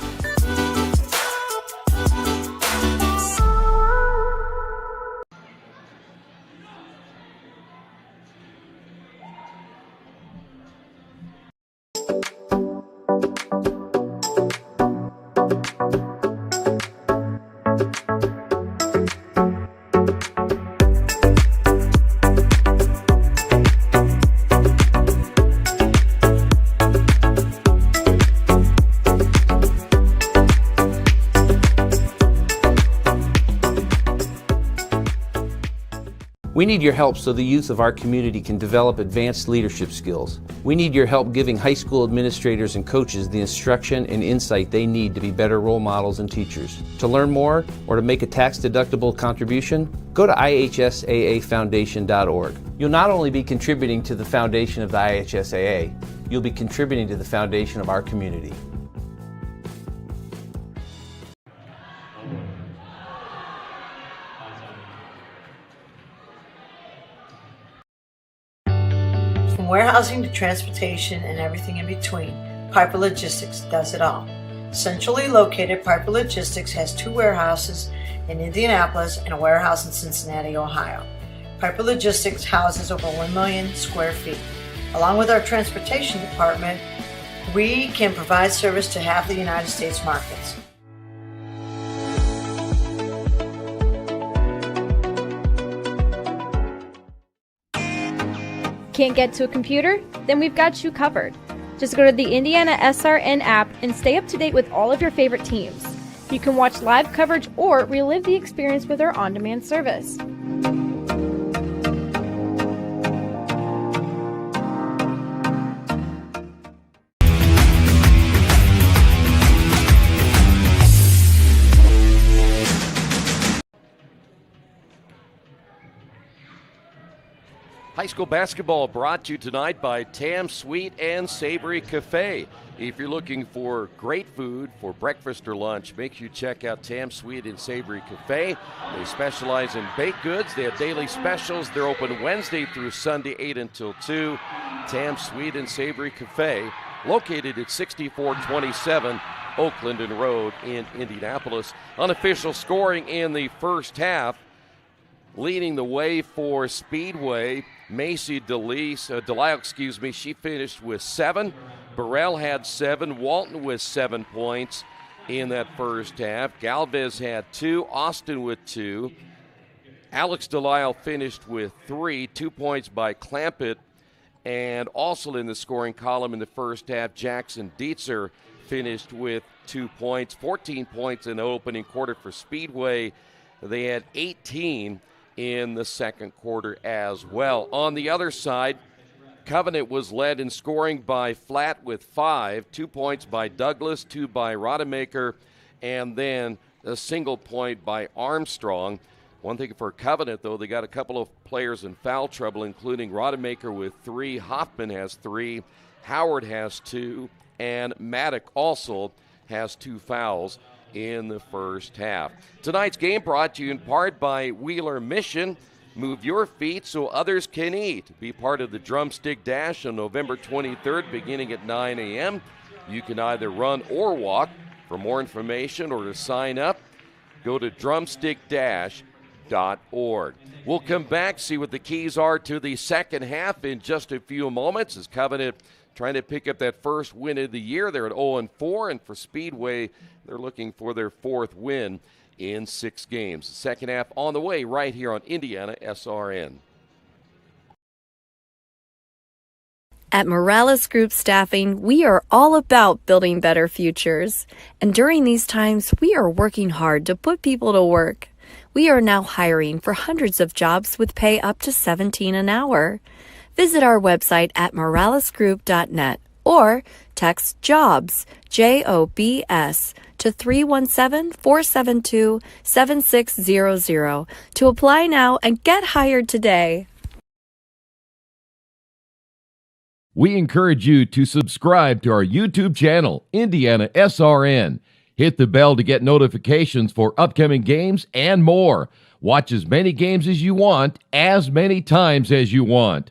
We need your help so the youth of our community can develop advanced leadership skills. We need your help giving high school administrators and coaches the instruction and insight they need to be better role models and teachers. To learn more or to make a tax-deductible contribution, go to IHSAAfoundation.org. You'll not only be contributing to the foundation of the IHSAA, you'll be contributing to the foundation of our community. From warehousing to transportation and everything in between, Piper Logistics does it all. Centrally located, Piper Logistics has 2 warehouses in Indianapolis and a warehouse in Cincinnati, Ohio. Piper Logistics houses over 1 million square feet. Along with our transportation department, we can provide service to half the United States markets. Can't get to a computer? Then we've got you covered. Just go to the IndianaSRN app and stay up to date with all of your favorite teams. You can watch live coverage or relive the experience with our on-demand service. High school basketball brought to you tonight by Tam Sweet and Savory Cafe. If you're looking for great food for breakfast or lunch, make sure you check out Tam Sweet and Savory Cafe. They specialize in baked goods. They have daily specials. They're open Wednesday through Sunday, 8 until 2. Tam Sweet and Savory Cafe, located at 6427 Oakland Road in Indianapolis. Unofficial scoring in the first half. Leading the way for Speedway, Macy Delisle, she finished with 7. Burrell had 7. Walton with 7 points in that first half. Galvez had 2. Austin with 2. Alex Delisle finished with 3. 2 points by Clampett. And also in the scoring column in the first half, Jackson Dietzer finished with 2 points. 14 points in the opening quarter for Speedway. They had 18 in the second quarter as well. On the other side, Covenant was led in scoring by Flatt with 5, 2 points by Douglas, 2 by Rodemaker, and then a single point by Armstrong. One thing for Covenant, though, they got a couple of players in foul trouble, including Rodemaker with 3, Hoffman has 3, Howard has 2, and Maddock also has 2 fouls in the first half. Tonight's game brought to you in part by Wheeler Mission. Move your feet so others can eat. Be part of the Drumstick Dash on November 23rd beginning at 9 a.m. You can either run or walk. For more information or to sign up, go to drumstickdash.org. We'll come back, see what the keys are to the second half in just a few moments as Covenant trying to pick up that first win of the year. They're at 0-4, and for Speedway, they're looking for their 4th win in 6 games. The second half on the way right here on IndianaSRN. At Morales Group Staffing, we are all about building better futures. And during these times, we are working hard to put people to work. We are now hiring for hundreds of jobs with pay up to $17 an hour. Visit our website at moralesgroup.net or text JOBS, JOBS, to 317-472-7600 to apply now and get hired today. We encourage you to subscribe to our YouTube channel, IndianaSRN. Hit the bell to get notifications for upcoming games and more. Watch as many games as you want, as many times as you want.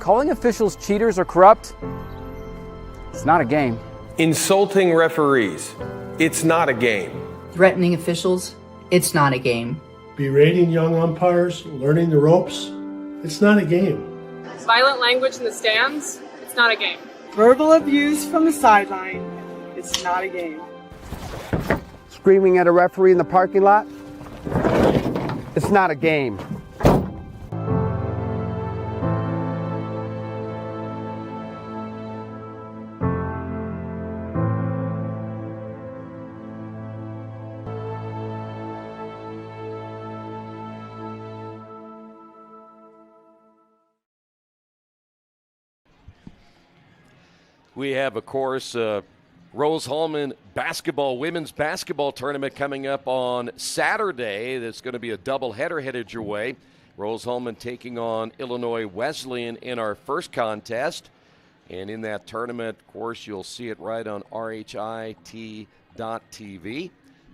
Calling officials cheaters or corrupt, it's not a game. Insulting referees, it's not a game. Threatening officials, it's not a game. Berating young umpires, learning the ropes, it's not a game. Violent language in the stands, it's not a game. Verbal abuse from the sideline, it's not a game. Screaming at a referee in the parking lot, it's not a game. We have, of course, Rose-Hulman basketball, women's basketball tournament coming up on Saturday. That's going to be a doubleheader headed your way. Rose-Hulman taking on Illinois Wesleyan in our first contest. And in that tournament, of course, you'll see it right on RHIT.TV.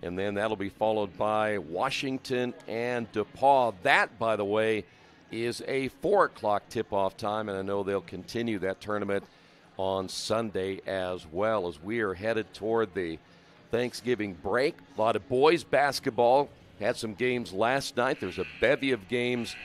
And then that'll be followed by Washington and DePaul. That, by the way, is a 4 o'clock tip-off time, and I know they'll continue that tournament on Sunday as well, as we are headed toward the Thanksgiving break. A lot of boys basketball. Had some games last night. There's a bevy of games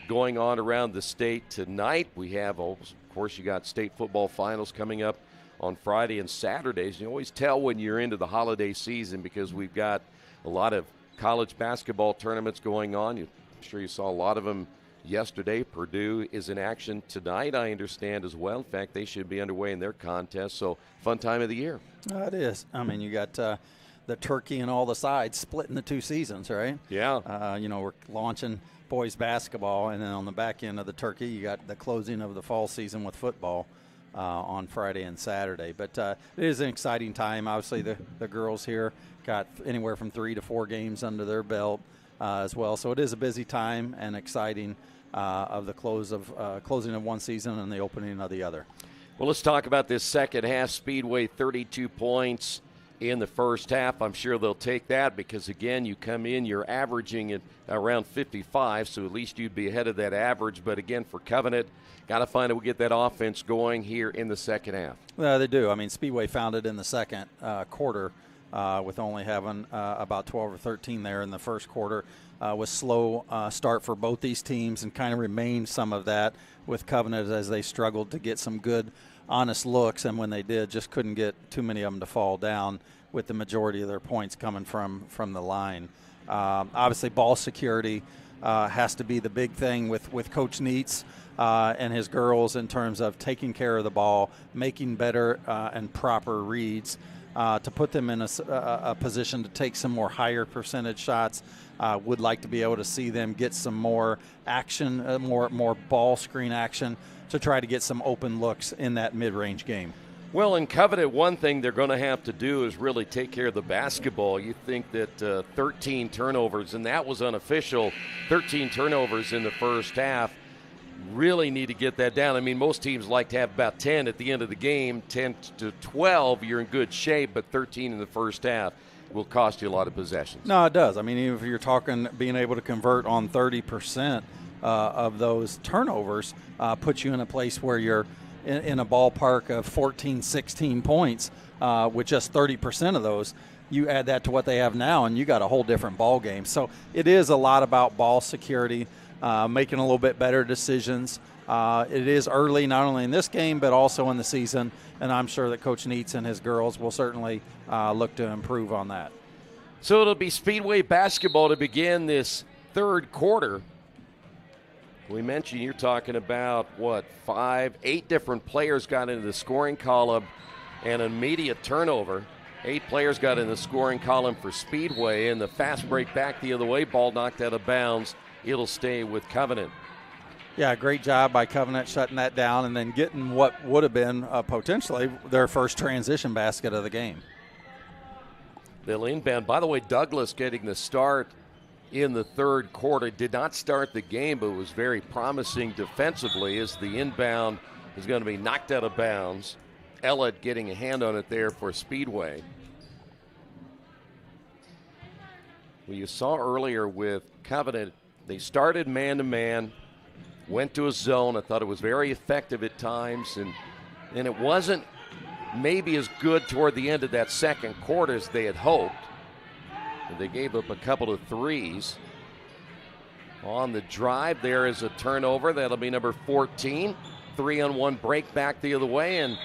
going on around the state tonight. We have, of course, you got state football finals coming up on Friday and Saturdays. You always tell when you're into the holiday season because we've got a lot of college basketball tournaments going on. I'm sure you saw a lot of them yesterday. Purdue is in action tonight, I understand, as well. In fact, they should be underway in their contest, so fun time of the year. It is. I mean, you got the turkey and all the sides split into 2 seasons, right? Yeah. We're launching boys basketball, and then on the back end of the turkey, you got the closing of the fall season with football on Friday and Saturday. But it is an exciting time. Obviously, the girls here got anywhere from 3 to 4 games under their belt as well. So it is a busy time and exciting of the closing of one season and the opening of the other. Well, let's talk about this second half. Speedway, 32 points in the first half. I'm sure they'll take that because, again, you come in, you're averaging at around 55, so at least you'd be ahead of that average. But, again, for Covenant, got to find a way to get that offense going here in the second half. Well, they do. I mean, Speedway found it in the second quarter with only having about 12 or 13 there in the first quarter. Was slow start for both these teams and kind of remained some of that with Covenant as they struggled to get some good, honest looks, and when they did, just couldn't get too many of them to fall down with the majority of their points coming from the line. Obviously, ball security has to be the big thing with Coach Neitz and his girls in terms of taking care of the ball, making better and proper reads to put them in a position to take some more higher percentage shots. Would like to be able to see them get some more action, more ball screen action to try to get some open looks in that mid-range game. Well, in Covenant, one thing they're going to have to do is really take care of the basketball. You think that 13 turnovers, and that was unofficial, 13 turnovers in the first half. Really need to get that down. I mean, most teams like to have about 10 at the end of the game. 10 to 12, you're in good shape, but 13 in the first half will cost you a lot of possessions. No, it does. I mean, even if you're talking being able to convert on 30% of those turnovers, puts you in a place where you're in a ballpark of 14, 16 points with just 30% of those. You add that to what they have now, and you got a whole different ball game. So it is a lot about ball security, making a little bit better decisions. It is early, not only in this game, but also in the season, and I'm sure that Coach Neitz and his girls will certainly look to improve on that. So it'll be Speedway basketball to begin this third quarter. We mentioned you're talking about, 8 different players got into the scoring column and an immediate turnover. 8 players got in the scoring column for Speedway, and the fast break back the other way, ball knocked out of bounds. It'll stay with Covenant. Yeah, great job by Covenant shutting that down and then getting what would have been potentially their first transition basket of the game. They'll inbound. By the way, Douglas getting the start in the third quarter. Did not start the game, but was very promising defensively as the inbound is going to be knocked out of bounds. Ellett getting a hand on it there for Speedway. Well, you saw earlier with Covenant, they started man-to-man, went to a zone. I thought it was very effective at times, and it wasn't maybe as good toward the end of that second quarter as they had hoped. And they gave up a couple of threes. On the drive, there is a turnover. That'll be number 14. 3-on-1 break back the other way, and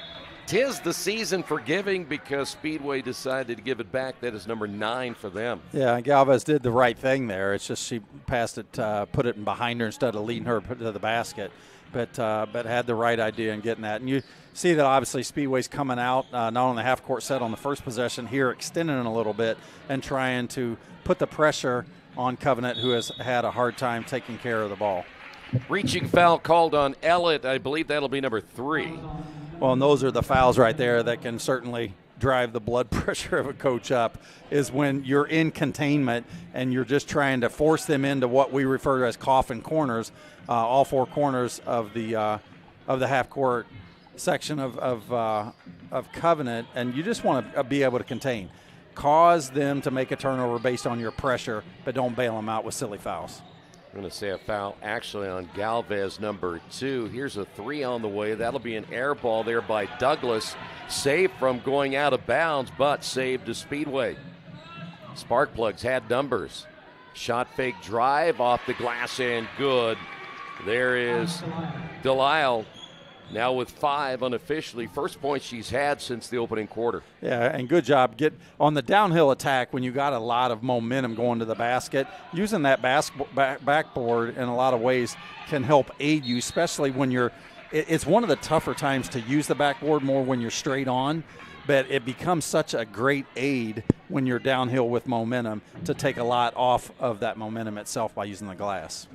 'tis the season for giving because Speedway decided to give it back. That is number 9 for them. Yeah, Galvez did the right thing there. It's just she passed it, put it in behind her instead of leading her to the basket, but had the right idea in getting that. And you see that obviously Speedway's coming out, not on the half-court set on the first possession here, extending it a little bit and trying to put the pressure on Covenant, who has had a hard time taking care of the ball. Reaching foul called on Ellett. I believe that'll be number 3. Well, and those are the fouls right there that can certainly drive the blood pressure of a coach up, is when you're in containment and you're just trying to force them into what we refer to as coffin corners, all 4 corners of the half-court section of Covenant, and you just want to be able to contain. Cause them to make a turnover based on your pressure, but don't bail them out with silly fouls. I'm going to say a foul actually on Galvez, number 2. Here's a 3 on the way. That'll be an air ball there by Douglas. Saved from going out of bounds, but saved to Speedway. Sparkplugs had numbers. Shot fake drive off the glass and good. There is Delisle now with 5 unofficially. First point she's had since the opening quarter. Yeah, and good job. Get on the downhill attack when you got a lot of momentum going to the basket. Using that backboard in a lot of ways can help aid you, especially when you're – it's one of the tougher times to use the backboard more when you're straight on, but it becomes such a great aid when you're downhill with momentum to take a lot off of that momentum itself by using the glass.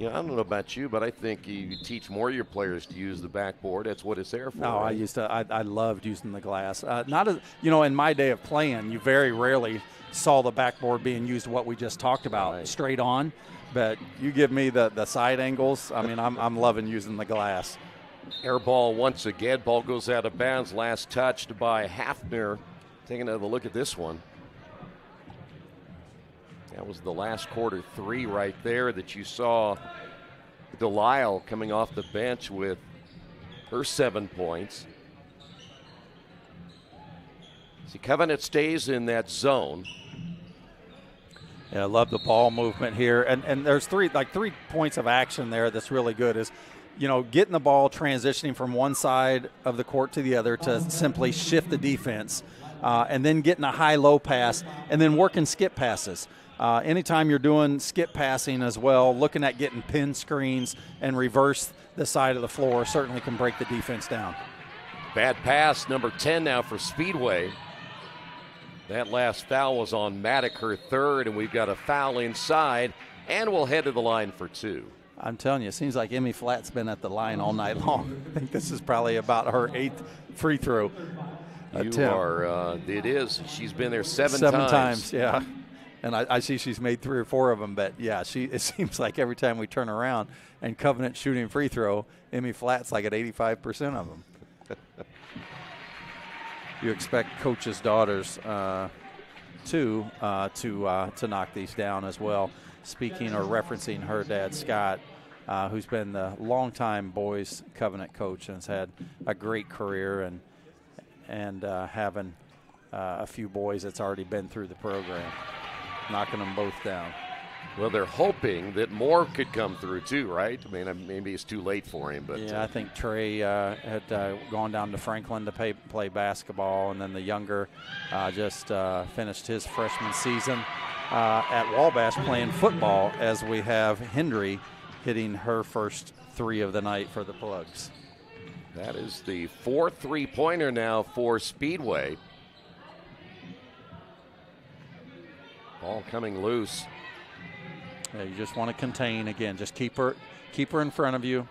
I don't know about you, but I think you teach more of your players to use the backboard. That's what it's there for. No, right? I loved using the glass. Not as in my day of playing, you very rarely saw the backboard being used. What we just talked about, straight on. But you give me the side angles. I mean, I'm loving using the glass. Air ball once again. Ball goes out of bounds. Last touched by Hafner. Taking another look at this one. That was the last quarter 3 right there that you saw Delisle coming off the bench with her 7 points. See, Covenant stays in that zone. Yeah, I love the ball movement here. And there's 3 points of action there that's really good is, getting the ball, transitioning from one side of the court to the other to simply shift the defense, and then getting a high-low pass, and then working skip passes. Anytime you're doing skip passing as well, looking at getting pin screens and reverse the side of the floor certainly can break the defense down. Bad pass, number 10 now for Speedway. That last foul was on Maddock, her 3rd, and we've got a foul inside, and we'll head to the line for 2. I'm telling you, it seems like Emmy Flatt's been at the line all night long. I think this is probably about her 8th free throw attempt. It is. She's been there 7 times. 7 times, yeah. And I see she's made 3 or 4 of them, but yeah, it seems like every time we turn around and Covenant shooting free throw, Emmy Flatt's like at 85% of them. You expect coaches' daughters to knock these down as well. Speaking or referencing her dad, Scott, who's been the longtime boys Covenant coach and has had a great career and having a few boys that's already been through the program. Knocking them both down. Well, they're hoping that more could come through too, right? I mean, maybe it's too late for him, but yeah, I think Trey had gone down to Franklin to play basketball, and then the younger just finished his freshman season at Wabash playing football, as we have Hendry hitting her first 3 of the night for the Plugs. that is the 4th three-pointer now for Speedway. Ball coming loose. Yeah, you just want to contain again. Just keep her in front of you,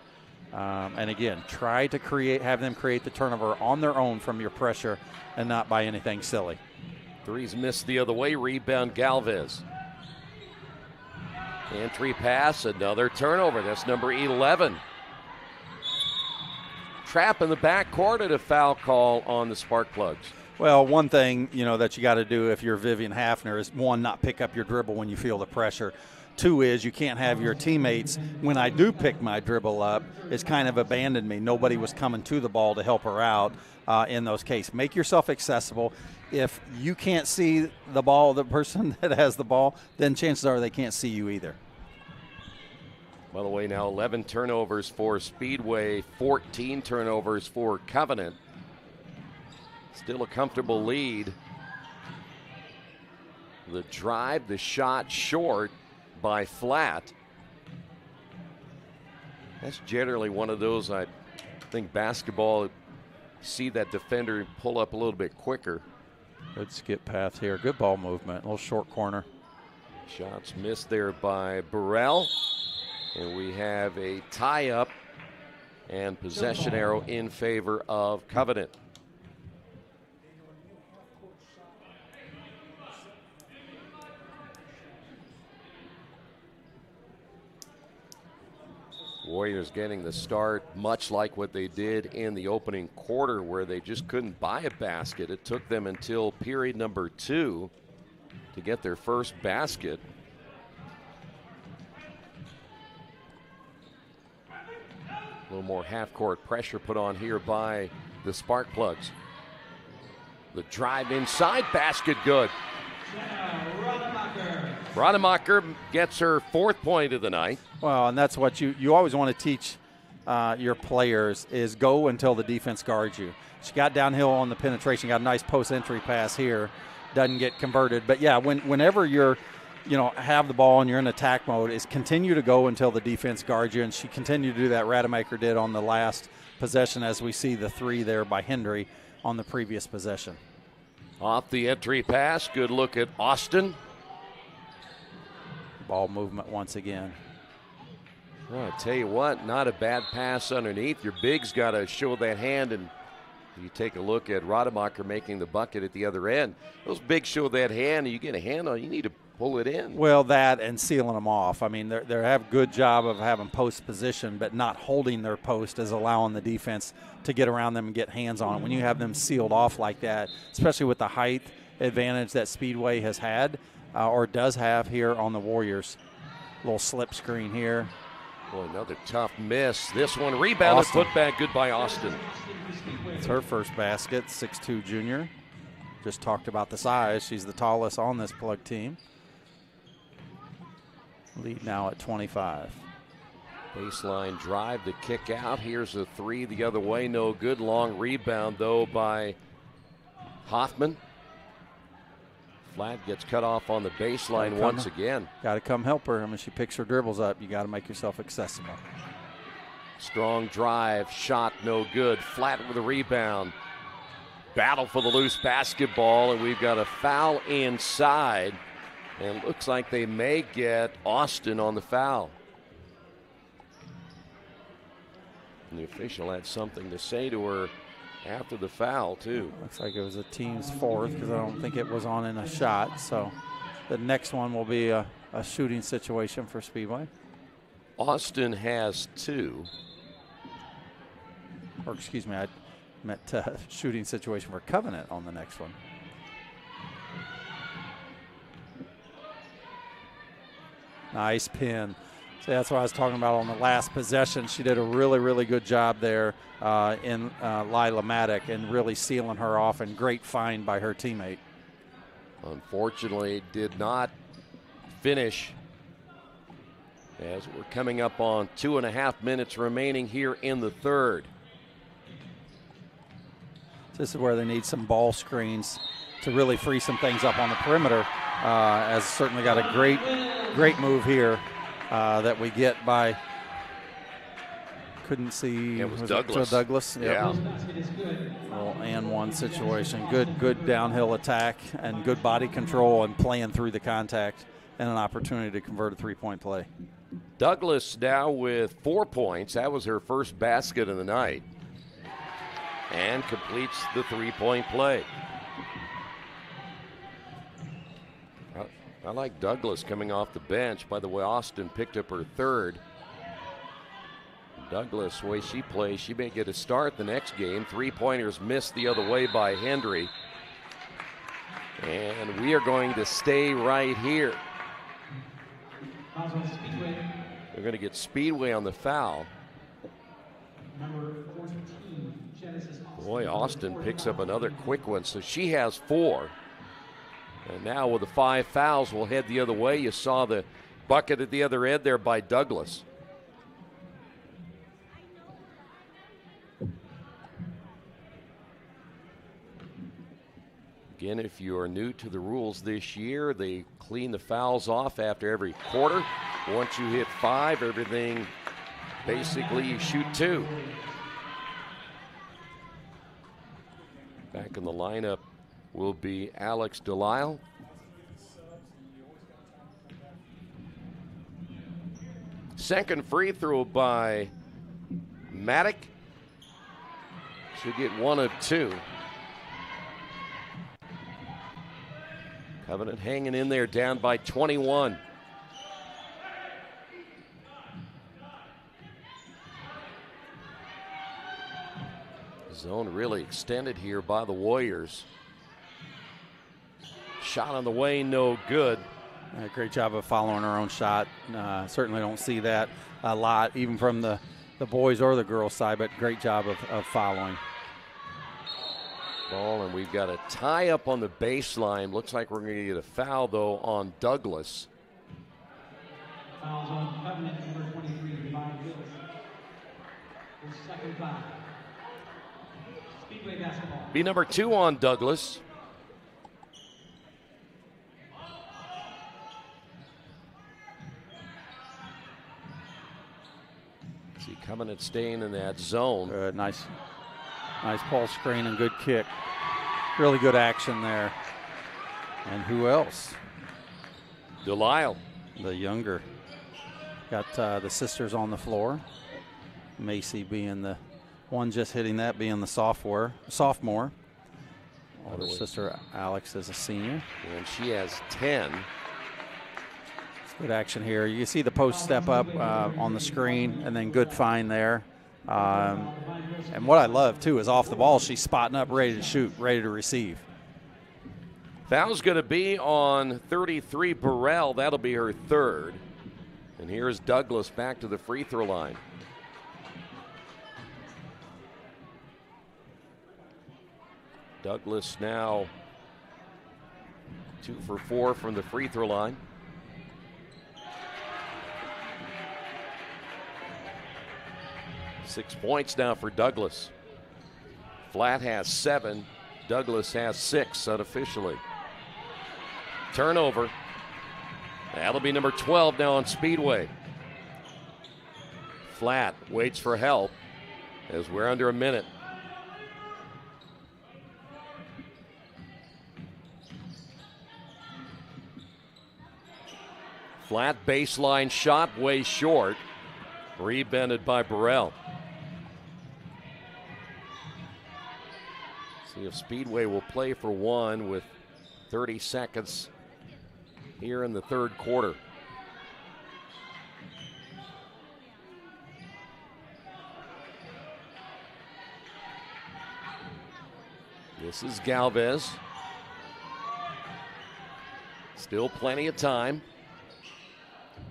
and again, try to have them create the turnover on their own from your pressure, and not by anything silly. Three's missed the other way. Rebound Galvez. Entry pass, another turnover. That's number 11. Trap in the backcourt and a foul call on the Spark Plugs. Well, one thing that you got to do if you're Vivian Hafner is, 1, not pick up your dribble when you feel the pressure. 2 is you can't have your teammates, when I do pick my dribble up, it's kind of abandoned me. Nobody was coming to the ball to help her out in those cases. Make yourself accessible. If you can't see the ball, the person that has the ball, then chances are they can't see you either. By the way, now 11 turnovers for Speedway, 14 turnovers for Covenant. Still a comfortable lead. The drive, the shot short by Flat. That's generally one of those, I think, basketball, see that defender pull up a little bit quicker. Good skip path here. Good ball movement. A little short corner. Shots missed there by Burrell. And we have a tie-up and possession arrow in favor of Covenant. Warriors getting the start, much like what they did in the opening quarter, where they just couldn't buy a basket. It took them until period number 2 to get their first basket. A little more half-court pressure put on here by the Spark Plugs. The drive inside, basket good. Rademacher gets her 4th point of the night. Well, and that's what you always want to teach your players is go until the defense guards you. She got downhill on the penetration, got a nice post entry pass here, doesn't get converted. But yeah, whenever you're have the ball and you're in attack mode, is continue to go until the defense guards you, and she continued to do that. Rademacher did on the last possession, as we see the 3 there by Hendry on the previous possession. Off the entry pass, good look at Austin. Ball movement once again. Well, I tell you what, not a bad pass underneath. Your big's got to show that hand, and you take a look at Rademacher making the bucket at the other end. Those bigs show that hand, and you get a hand on, you need to pull it in. Well, that and sealing them off. I mean, they have a good job of having post position, but not holding their post is allowing the defense to get around them and get hands on it. When you have them sealed off like that, especially with the height advantage that Speedway has had or does have here on the Warriors. Little slip screen here. Boy, another tough miss. This one rebounded, put back good by Austin. It's her first basket, 6'2" junior. Just talked about the size. She's the tallest on this Plug team. Lead now at 25. Baseline drive to kick out. Here's a 3 the other way. No good. Long rebound, though, by Hoffman. Flat gets cut off on the baseline once again. Got to come help her. I mean, she picks her dribbles up. You got to make yourself accessible. Strong drive, shot, no good. Flat with a rebound. Battle for the loose basketball, and we've got a foul inside. And it looks like they may get Austin on the foul. And the official had something to say to her after the foul, too. Looks like it was a team's 4th, because I don't think it was on in a shot. So the next one will be a shooting situation for Speedway. Austin has 2. Or excuse me, I meant shooting situation for Covenant on the next one. Nice pin. So that's what I was talking about on the last possession. She did a really, really good job there in Lila Maddock and really sealing her off, and great find by her teammate. Unfortunately, did not finish as we're coming up on 2.5 minutes remaining here in the third. This is where they need some ball screens to really free some things up on the perimeter. Has certainly got a great move here that we get by, couldn't see. It was Douglas. Douglas. Yep. Yeah. Little and one situation. Good downhill attack and good body control and playing through the contact and an opportunity to convert a three-point play. Douglas now with 4 points. That was her first basket of the night. And completes the three-point play. I like Douglas coming off the bench. By the way, Austin picked up her third. Douglas, the way she plays, she may get a start the next game. Three-pointers missed the other way by Hendry. And we are going to stay right here. We're going to get Speedway on the foul. Number 14, Genesis Austin. Boy, Austin picks up another quick one, so she has 4. And now with the 5 fouls, we'll head the other way. You saw the bucket at the other end there by Douglas. Again, if you are new to the rules this year, they clean the fouls off after every quarter. Once you hit 5, everything, basically you shoot 2. Back in the lineup will be Alex Delisle. Second free throw by Maddock. She'll get 1 of 2. Covenant hanging in there, down by 21. Zone really extended here by the Warriors. Shot on the way, no good. Great job of following her own shot. Certainly don't see that a lot, even from the boys or the girls side, but great job of following. Ball, and we've got a tie up on the baseline. Looks like we're going to get a foul, though, on Douglas. Fouls on Covenant number 23, Divine Gillis. His second foul. Speedway basketball. Be number 2 on Douglas. See Covenant staying in that zone. Good, nice ball screen and good kick. Really good action there. And who else? Delisle. The younger. Got the sisters on the floor. Macy being the one just hitting that, being the sophomore. Older sister Alex is a senior. And she has 10. Good action here. You see the post step up on the screen, and then good find there. And what I love, too, is off the ball, she's spotting up, ready to shoot, ready to receive. Foul's going to be on 33, Burrell. That'll be her third. And here's Douglas back to the free throw line. Douglas now 2 for 4 from the free throw line. Six points now for Douglas. Flat has 7. Douglas has 6 unofficially. Turnover. That'll be number 12 now on Speedway. Flat waits for help as we're under a minute. Flat baseline shot way short. Rebounded by Burrell. See if Speedway will play for 1 with 30 seconds here in the third quarter. This is Galvez. Still plenty of time.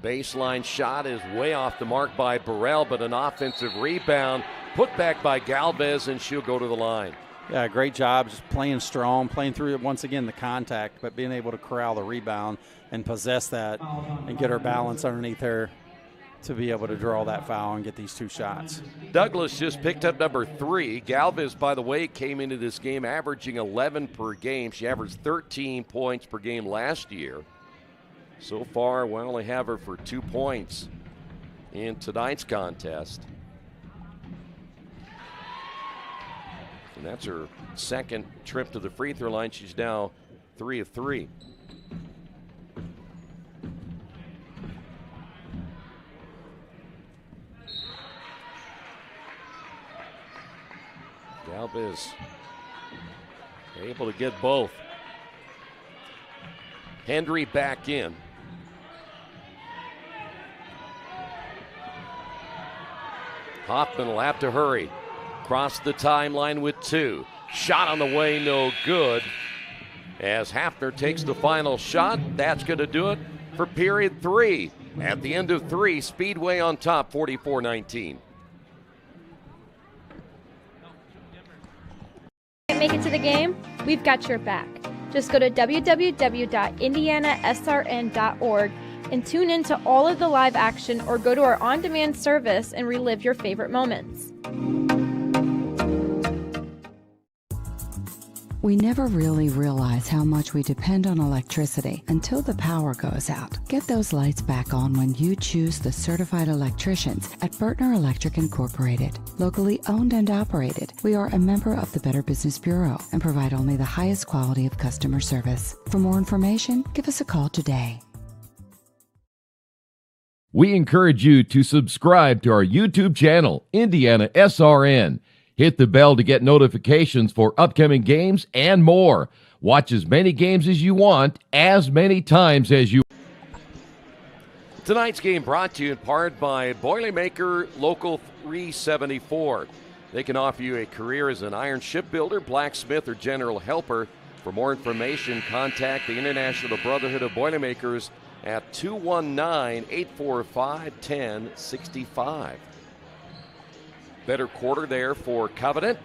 Baseline shot is way off the mark by Burrell, but an offensive rebound put back by Galvez, and she'll go to the line. Yeah, great job, just playing strong, playing through it once again, the contact, but being able to corral the rebound and possess that and get her balance underneath her to be able to draw that foul and get these 2 shots. Douglas just picked up number 3. Galvez, by the way, came into this game averaging 11 per game. She averaged 13 points per game last year. So far, we only have her for 2 points in tonight's contest. And that's her second trip to the free throw line. She's now 3 of 3. Galvez able to get both. Hendry back in. Hoffman will have to hurry. Cross the timeline with 2. Shot on the way, no good. As Hafner takes the final shot, that's going to do it for period 3. At the end of 3, Speedway on top, 44-19. Can't make it to the game? We've got your back. Just go to www.IndianaSRN.org and tune in to all of the live action, or go to our on-demand service and relive your favorite moments. We never really realize how much we depend on electricity until the power goes out. Get those lights back on when you choose the certified electricians at Bertner Electric Incorporated. Locally owned and operated, we are a member of the Better Business Bureau and provide only the highest quality of customer service. For more information, give us a call today. We encourage you to subscribe to our YouTube channel, IndianaSRN. Hit the bell to get notifications for upcoming games and more. Watch as many games as you want, as many times as you. Tonight's game brought to you in part by Boilermaker Local 374. They can offer you a career as an iron shipbuilder, blacksmith, or general helper. For more information, contact the International Brotherhood of Boilermakers at 219-845-1065. Better quarter there for Covenant.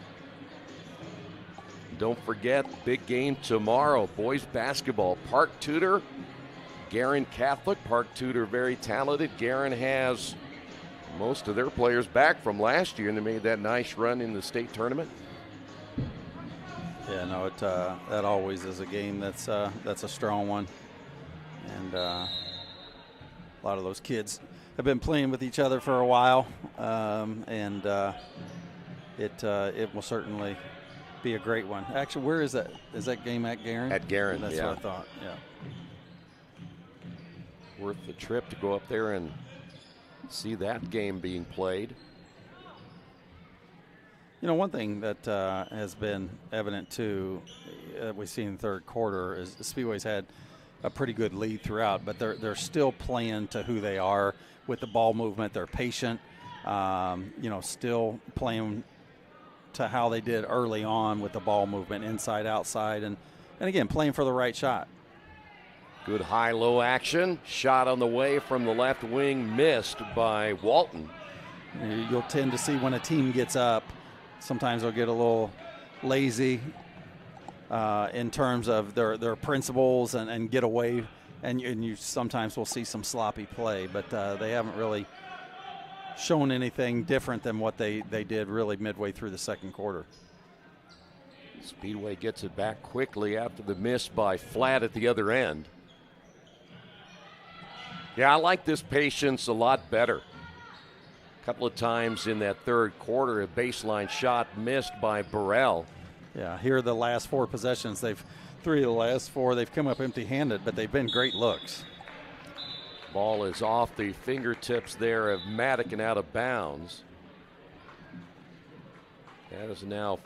Don't forget, big game tomorrow. Boys basketball. Park Tudor, Guerin Catholic. Park Tudor very talented. Guerin has most of their players back from last year, and they made that nice run in the state tournament. Yeah, no, that always is a game that's a strong one, and a lot of those kids have been playing with each other for a while, and it will certainly be a great one. Actually, where is that? Is that game at Guerin? At Guerin, That's yeah. what I thought, yeah. Worth the trip to go up there and see that game being played. You know, one thing that has been evident, too, we've seen in the third quarter, is Speedway's had a pretty good lead throughout, but they're still playing to who they are with the ball movement. They're patient, still playing to how they did early on with the ball movement, inside, outside, and again, playing for the right shot. Good high-low action. Shot on the way from the left wing, missed by Walton. You'll tend to see when a team gets up, sometimes they'll get a little lazy in terms of their principles and get away, and you sometimes will see some sloppy play, but they haven't really shown anything different than what they did really midway through the second quarter. Speedway gets it back quickly after the miss by Flatt at the other end. Yeah, I like this patience a lot better. A couple of times in that third quarter, a baseline shot missed by Burrell. Yeah, here are the last 4 possessions. 3 of the last 4, they've come up empty-handed, but they've been great looks. Ball is off the fingertips there of Maddock and out of bounds. That is now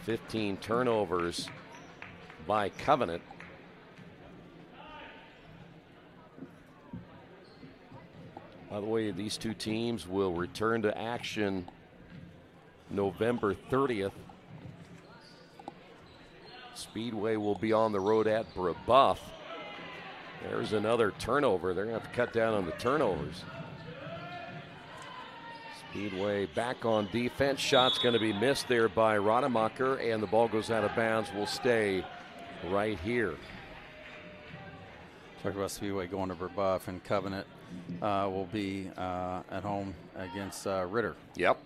15 turnovers by Covenant. By the way, these two teams will return to action November 30th. Speedway will be on the road at Brebeuf. There's another turnover. They're going to have to cut down on the turnovers. Speedway back on defense. Shot's going to be missed there by Rademacher, and the ball goes out of bounds. Will stay right here. Talked about Speedway going to Brebeuf, and Covenant will be at home against Ritter. Yep.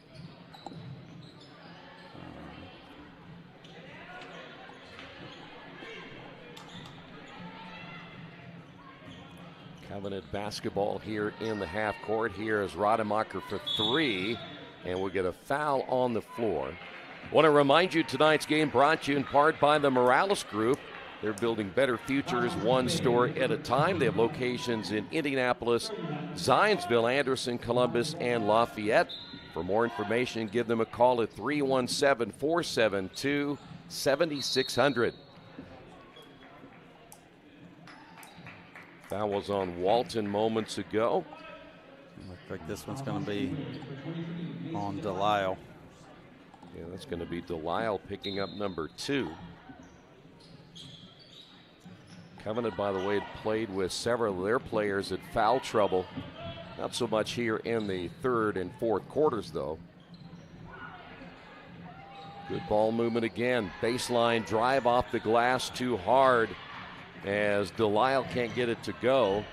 Covenant basketball here in the half court. Here is Rademacher for 3, and we'll get a foul on the floor. Want to remind you tonight's game brought to you in part by the Morales Group. They're building better futures one store at a time. They have locations in Indianapolis, Zionsville, Anderson, Columbus, and Lafayette. For more information, give them a call at 317-472-7600. Foul was on Walton moments ago. Looks like this one's going to be on Delisle. Yeah, that's going to be Delisle picking up number 2. Covenant, by the way, had played with several of their players at foul trouble. Not so much here in the third and fourth quarters, though. Good ball movement again. Baseline drive off the glass too hard as Delisle can't get it to go.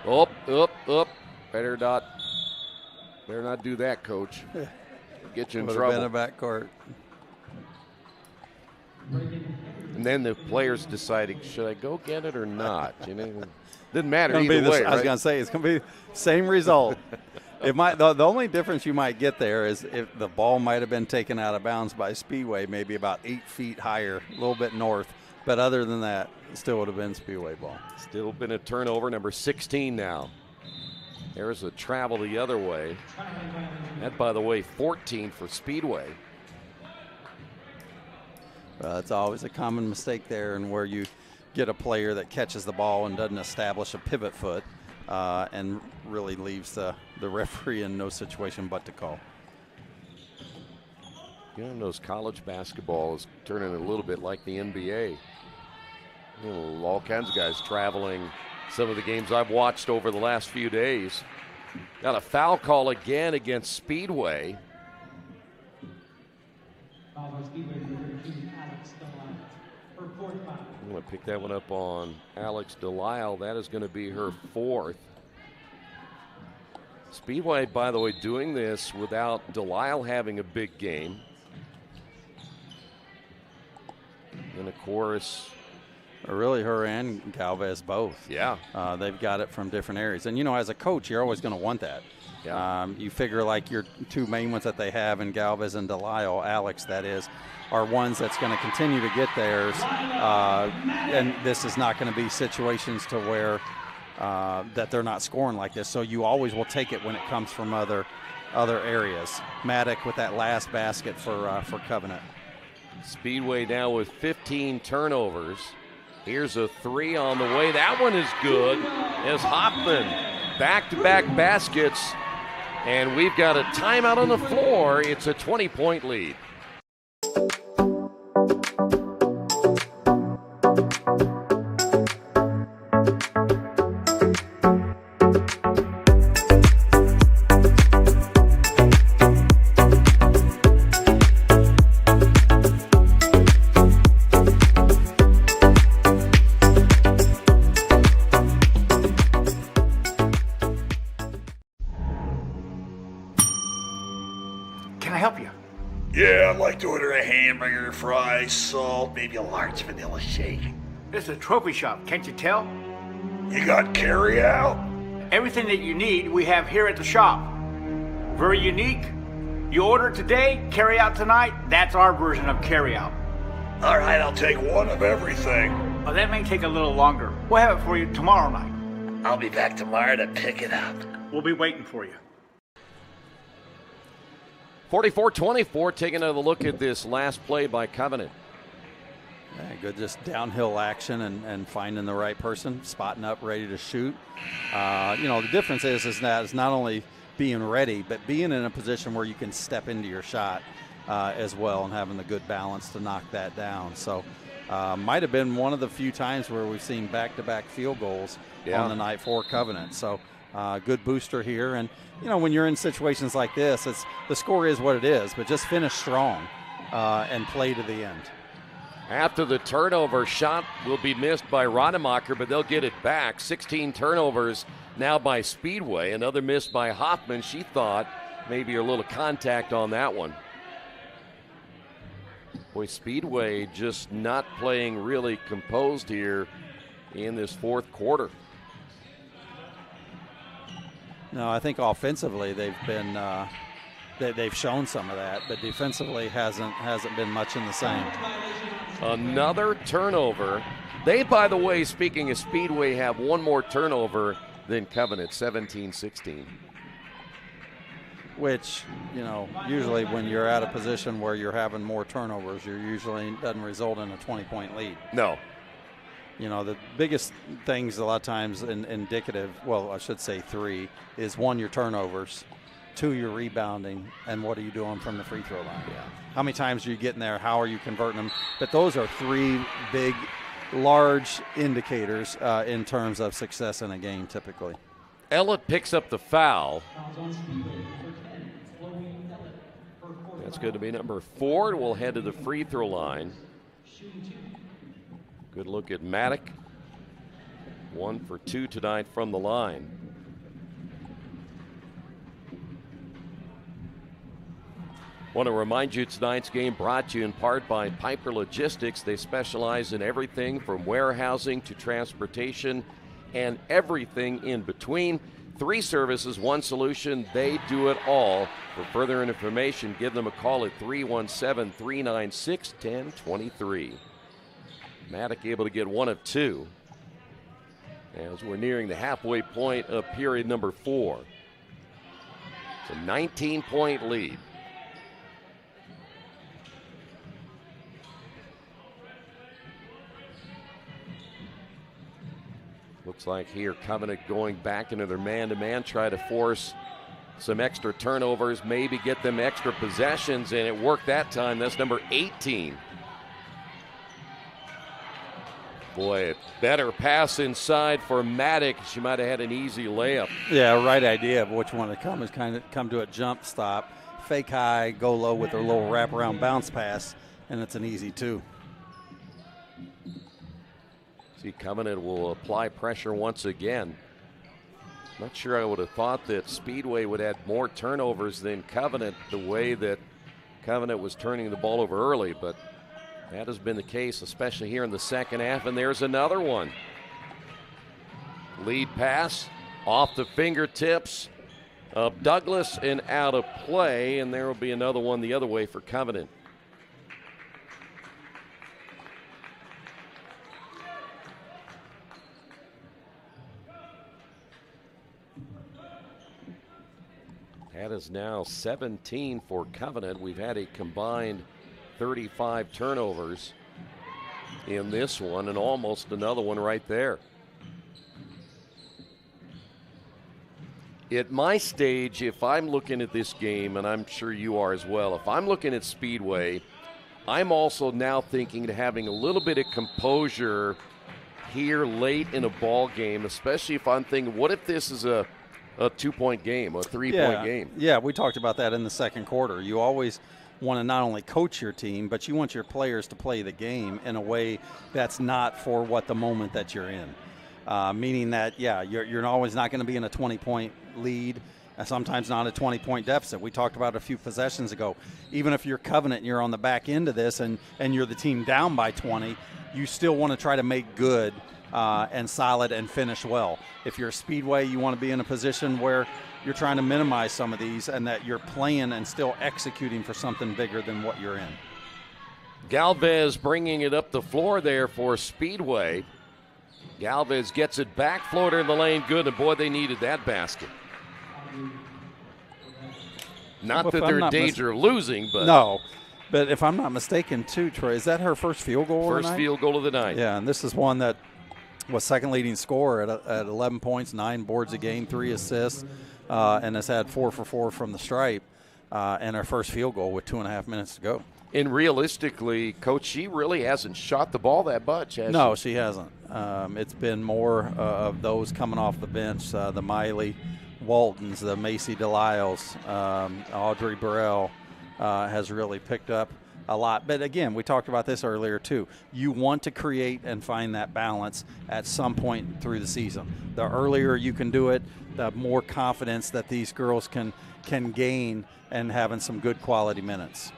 Up. Better not do that, Coach. Get you in trouble. Been a backcourt. And then the players deciding, should I go get it or not? You know, didn't matter either way. I was going to say, it's going to be the same result. It might. The only difference you might get there is if the ball might have been taken out of bounds by Speedway, maybe about 8 feet higher, a little bit north. But other than that, it still would have been Speedway ball. Still been a turnover, number 16 now. There's a travel the other way. That, by the way, 14 for Speedway. It's always a common mistake there, and where you get a player that catches the ball and doesn't establish a pivot foot and really leaves the referee in no situation but to call. You know, those college basketball is turning a little bit like the NBA. You know, all kinds of guys traveling. Some of the games I've watched over the last few days. Got a foul call again against Speedway. Foul by Speedway, number 13, Alex Delisle. Her 4th foul. I'm going to pick that one up on Alex Delisle. That is going to be her 4th. Speedway, by the way, doing this without Delisle having a big game. And, of course, really her and Galvez both. Yeah. They've got it from different areas. And, you know, as a coach, you're always going to want that. Yeah. You figure like your 2 main ones that they have in Galvez and Delisle, Alex that is, are ones that's going to continue to get theirs. And this is not going to be situations to where that they're not scoring like this. So you always will take it when it comes from other areas. Maddock with that last basket for Covenant. Speedway now with 15 turnovers. Here's a 3 on the way. That one is good as Hoffman back-to-back baskets. And we've got a timeout on the floor. It's a 20-point lead. Yeah, I'd like to order a hamburger, fries, salt, maybe a large vanilla shake. This is a trophy shop, can't you tell? You got carry out? Everything that you need, we have here at the shop. Very unique. You order today, carry out tonight. That's our version of carry out. All right, I'll take one of everything. Oh, that may take a little longer. We'll have it for you tomorrow night. I'll be back tomorrow to pick it up. We'll be waiting for you. 44-24, taking another look at this last play by Covenant. Yeah, good, just downhill action and finding the right person, spotting up, ready to shoot. You know, the difference is that it's not only being ready, but being in a position where you can step into your shot as well and having the good balance to knock that down. So might have been one of the few times where we've seen back-to-back field goals on the night for Covenant. So good booster here. And, you know, when you're in situations like this, the score is what it is, but just finish strong and play to the end. After the turnover, shot will be missed by Rademacher, but they'll get it back. 16 turnovers now by Speedway. Another miss by Hoffman. She thought maybe a little contact on that one. Boy, Speedway just not playing really composed here in this fourth quarter. No, I think offensively they've been they've shown some of that, but defensively hasn't been much in the same. Another turnover. They, by the way, speaking of Speedway, have one more turnover than Covenant, 17-16. Which, usually when you're at a position where you're having more turnovers, usually doesn't result in a 20-point lead. No. The biggest things a lot of times indicative, well, I should say three, is one, your turnovers, two, your rebounding, and what are you doing from the free throw line? Yeah. How many times are you getting there? How are you converting them? But those are three big, large indicators in terms of success in a game typically. Ellett picks up the foul. That's going to be number 4. We'll head to the free throw line. Good look at Maddock. 1 for 2 tonight from the line. Want to remind you tonight's game brought to you in part by Piper Logistics. They specialize in everything from warehousing to transportation and everything in between. 3 services, 1 solution. They do it all. For further information, give them a call at 317-396-1023. Maddock able to get 1 of 2 as we're nearing the halfway point of period number 4. It's a 19-point lead. Looks like here Covenant going back into their man-to-man, try to force some extra turnovers, maybe get them extra possessions, and it worked that time. That's number 18. Boy, a better pass inside for Maddock. She might have had an easy layup. Yeah, right idea of which one to come is kind of come to a jump stop, fake high, go low with her little wraparound bounce pass, and it's an easy 2. See, Covenant will apply pressure once again. Not sure I would have thought that Speedway would add more turnovers than Covenant the way that Covenant was turning the ball over early, but that has been the case, especially here in the second half, and there's another one. Lead pass off the fingertips of Douglas and out of play, and there will be another one the other way for Covenant. That is now 17 for Covenant. We've had a combined 35 turnovers in this one and almost another one right there. At my stage, if I'm looking at this game, and I'm sure you are as well, if I'm looking at Speedway, I'm also now thinking to having a little bit of composure here late in a ball game, especially if I'm thinking, what if this is a 2-point game, a 3-point game? Yeah, we talked about that in the second quarter. You always want to not only coach your team, but you want your players to play the game in a way that's not for what the moment that you're in. Meaning that, you're always not going to be in a 20-point lead, and sometimes not a 20-point deficit. We talked about a few possessions ago. Even if you're Covenant and you're on the back end of this and you're the team down by 20, you still want to try to make good and solid and finish well. If you're a Speedway, you want to be in a position where you're trying to minimize some of these and that you're playing and still executing for something bigger than what you're in. Galvez bringing it up the floor there for Speedway. Galvez gets it back, floater in the lane, good, and boy, they needed that basket. Not that they're in danger of losing, but... No, but if I'm not mistaken too, Troy, is that her first field goal of the night? First field goal of the night. Yeah, and this is one that was second leading scorer at 11 points, 9 boards a game, 3 assists, and has had 4 for 4 from the stripe, and her first field goal with 2.5 minutes to go. And realistically, Coach, she really hasn't shot the ball that much, has she? No, she hasn't. It's been more of those coming off the bench, the Miley Waltons, the Macy DeLisles, Audrey Burrell has really picked up a lot. But again, we talked about this earlier too. You want to create and find that balance at some point through the season. The earlier you can do it, the more confidence that these girls can gain and having some good quality minutes.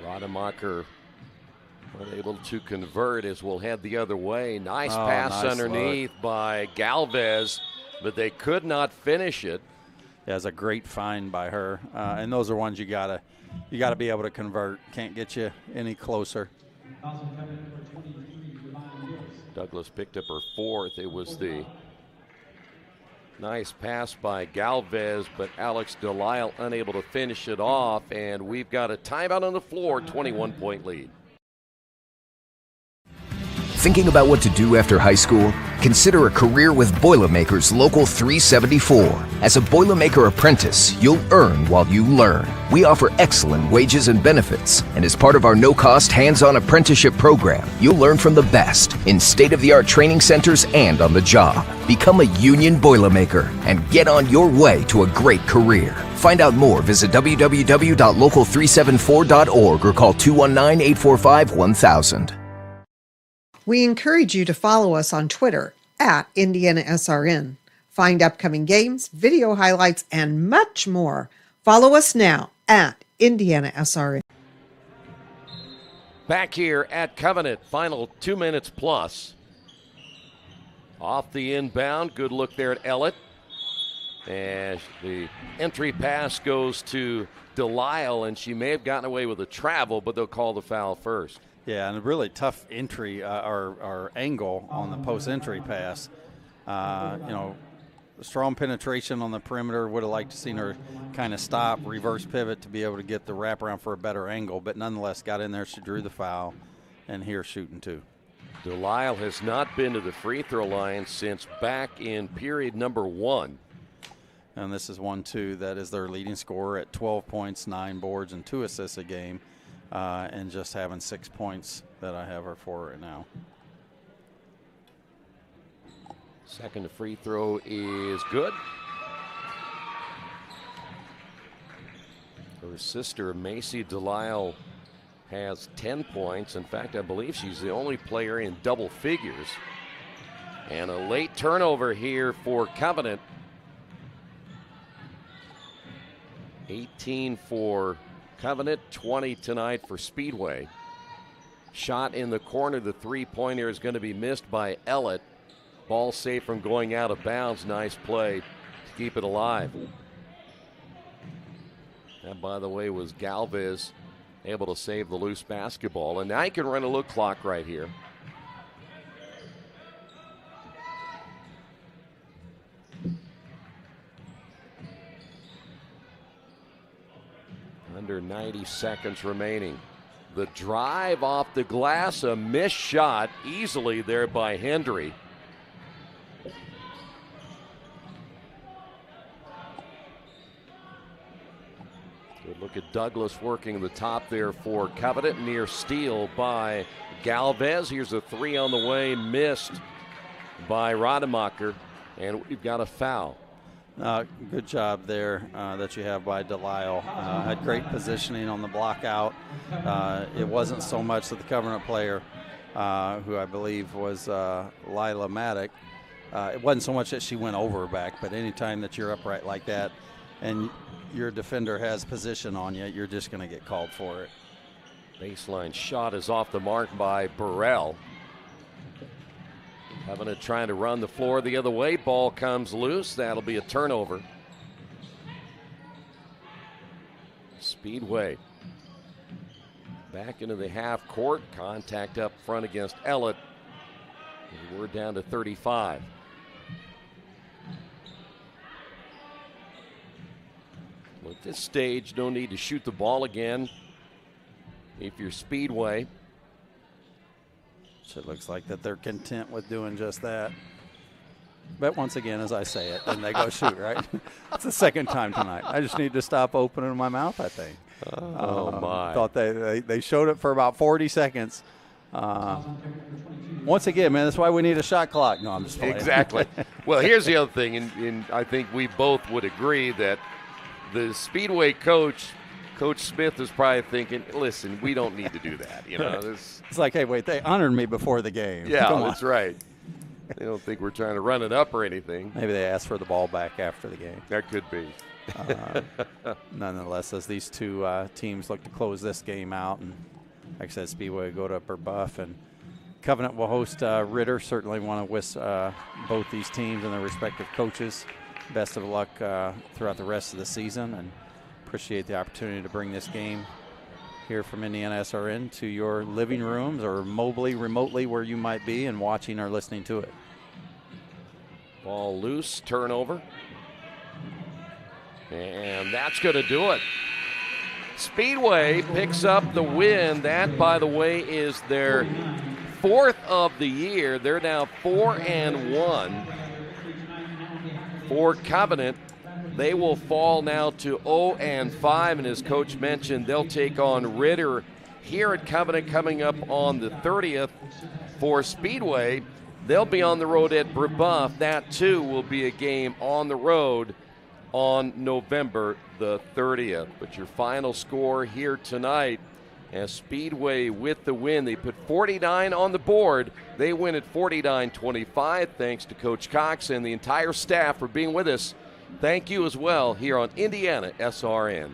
Rademacher unable to convert as we'll head the other way. Nice pass underneath by Galvez, but they could not finish it. Yeah, it's a great find by her, and those are ones you gotta be able to convert. Can't get you any closer. Douglas picked up her fourth. It was the nice pass by Galvez, but Alex Delisle unable to finish it off, and we've got a timeout on the floor, 21-point lead. Thinking about what to do after high school? Consider a career with Boilermakers Local 374. As a Boilermaker apprentice, you'll earn while you learn. We offer excellent wages and benefits, and as part of our no-cost hands-on apprenticeship program, you'll learn from the best in state-of-the-art training centers and on the job. Become a union Boilermaker and get on your way to a great career. Find out more, visit www.local374.org or call 219-845-1000. We encourage you to follow us on Twitter at IndianaSRN. Find upcoming games, video highlights, and much more. Follow us now at IndianaSRN. Back here at Covenant, final 2 minutes plus. Off the inbound, good look there at Ellett. And the entry pass goes to Delisle, and she may have gotten away with a travel, but they'll call the foul first. Yeah, and a really tough entry or angle on the post entry pass. Strong penetration on the perimeter. Would have liked to seen her kind of stop, reverse pivot to be able to get the wraparound for a better angle, but nonetheless got in there. She drew the foul, and here shooting too. Delisle has not been to the free throw line since back in period number 1. And this is 1-2. That is their leading scorer at 12 points, 9 boards, and 2 assists a game. And just having 6 points that I have her for right now. Second free throw is good. Her sister, Macy Delisle, has 10 points. In fact, I believe she's the only player in double figures. And a late turnover here for Covenant. 18 for Covenant, 20 tonight for Speedway. Shot in the corner, the three-pointer is going to be missed by Ellett. Ball safe from going out of bounds. Nice play to keep it alive. That, by the way, was Galvez able to save the loose basketball. And now you can run a look clock right here. Under 90 seconds remaining. The drive off the glass, a missed shot easily there by Hendry. Good look at Douglas working the top there for Covenant. Near steal by Galvez. Here's a three on the way, missed by Rademacher, and we've got a foul. Good job there that you have by Delisle. Had great positioning on the block out. It wasn't so much that the Covenant player, who I believe was Lila Maddock, it wasn't so much that she went over her back, but anytime that you're upright like that and your defender has position on you, you're just going to get called for it. Baseline shot is off the mark by Burrell. Covenant trying to run the floor the other way. Ball comes loose. That'll be a turnover. Speedway back into the half court. Contact up front against Ellett. We're down to 35. Well, at this stage, no need to shoot the ball again if you're Speedway. So it looks like that they're content with doing just that. But once again, as I say it, then they go shoot, right? It's the second time tonight. I just need to stop opening my mouth, I think. My. Thought they showed it for about 40 seconds. Once again, man, that's why we need a shot clock. No, I'm just playing. Exactly. Well, here's the other thing, and I think we both would agree that the Speedway coach Coach Smith is probably thinking, listen, we don't need to do that. It's like, hey, wait, they honored me before the game. Yeah, Come that's right. They don't think we're trying to run it up or anything. Maybe they asked for the ball back after the game. That could be. Nonetheless, as these two teams look to close this game out, and like I said, Speedway will go to Burbuff, and Covenant will host Ritter. Certainly want to wish both these teams and their respective coaches best of luck throughout the rest of the season, and appreciate the opportunity to bring this game here from IndianaSRN to your living rooms or mobily, remotely, where you might be and watching or listening to it. Ball loose, turnover. And that's going to do it. Speedway picks up the win. That, by the way, is their 4th of the year. They're now 4-1. For Covenant, they will fall now to 0-5, and as Coach mentioned, they'll take on Ritter here at Covenant coming up on the 30th. For Speedway, they'll be on the road at Brebeuf. That, too, will be a game on the road on November the 30th. But your final score here tonight, as Speedway with the win, they put 49 on the board. They win at 49-25. Thanks to Coach Cox and the entire staff for being with us. Thank you as well here on IndianaSRN.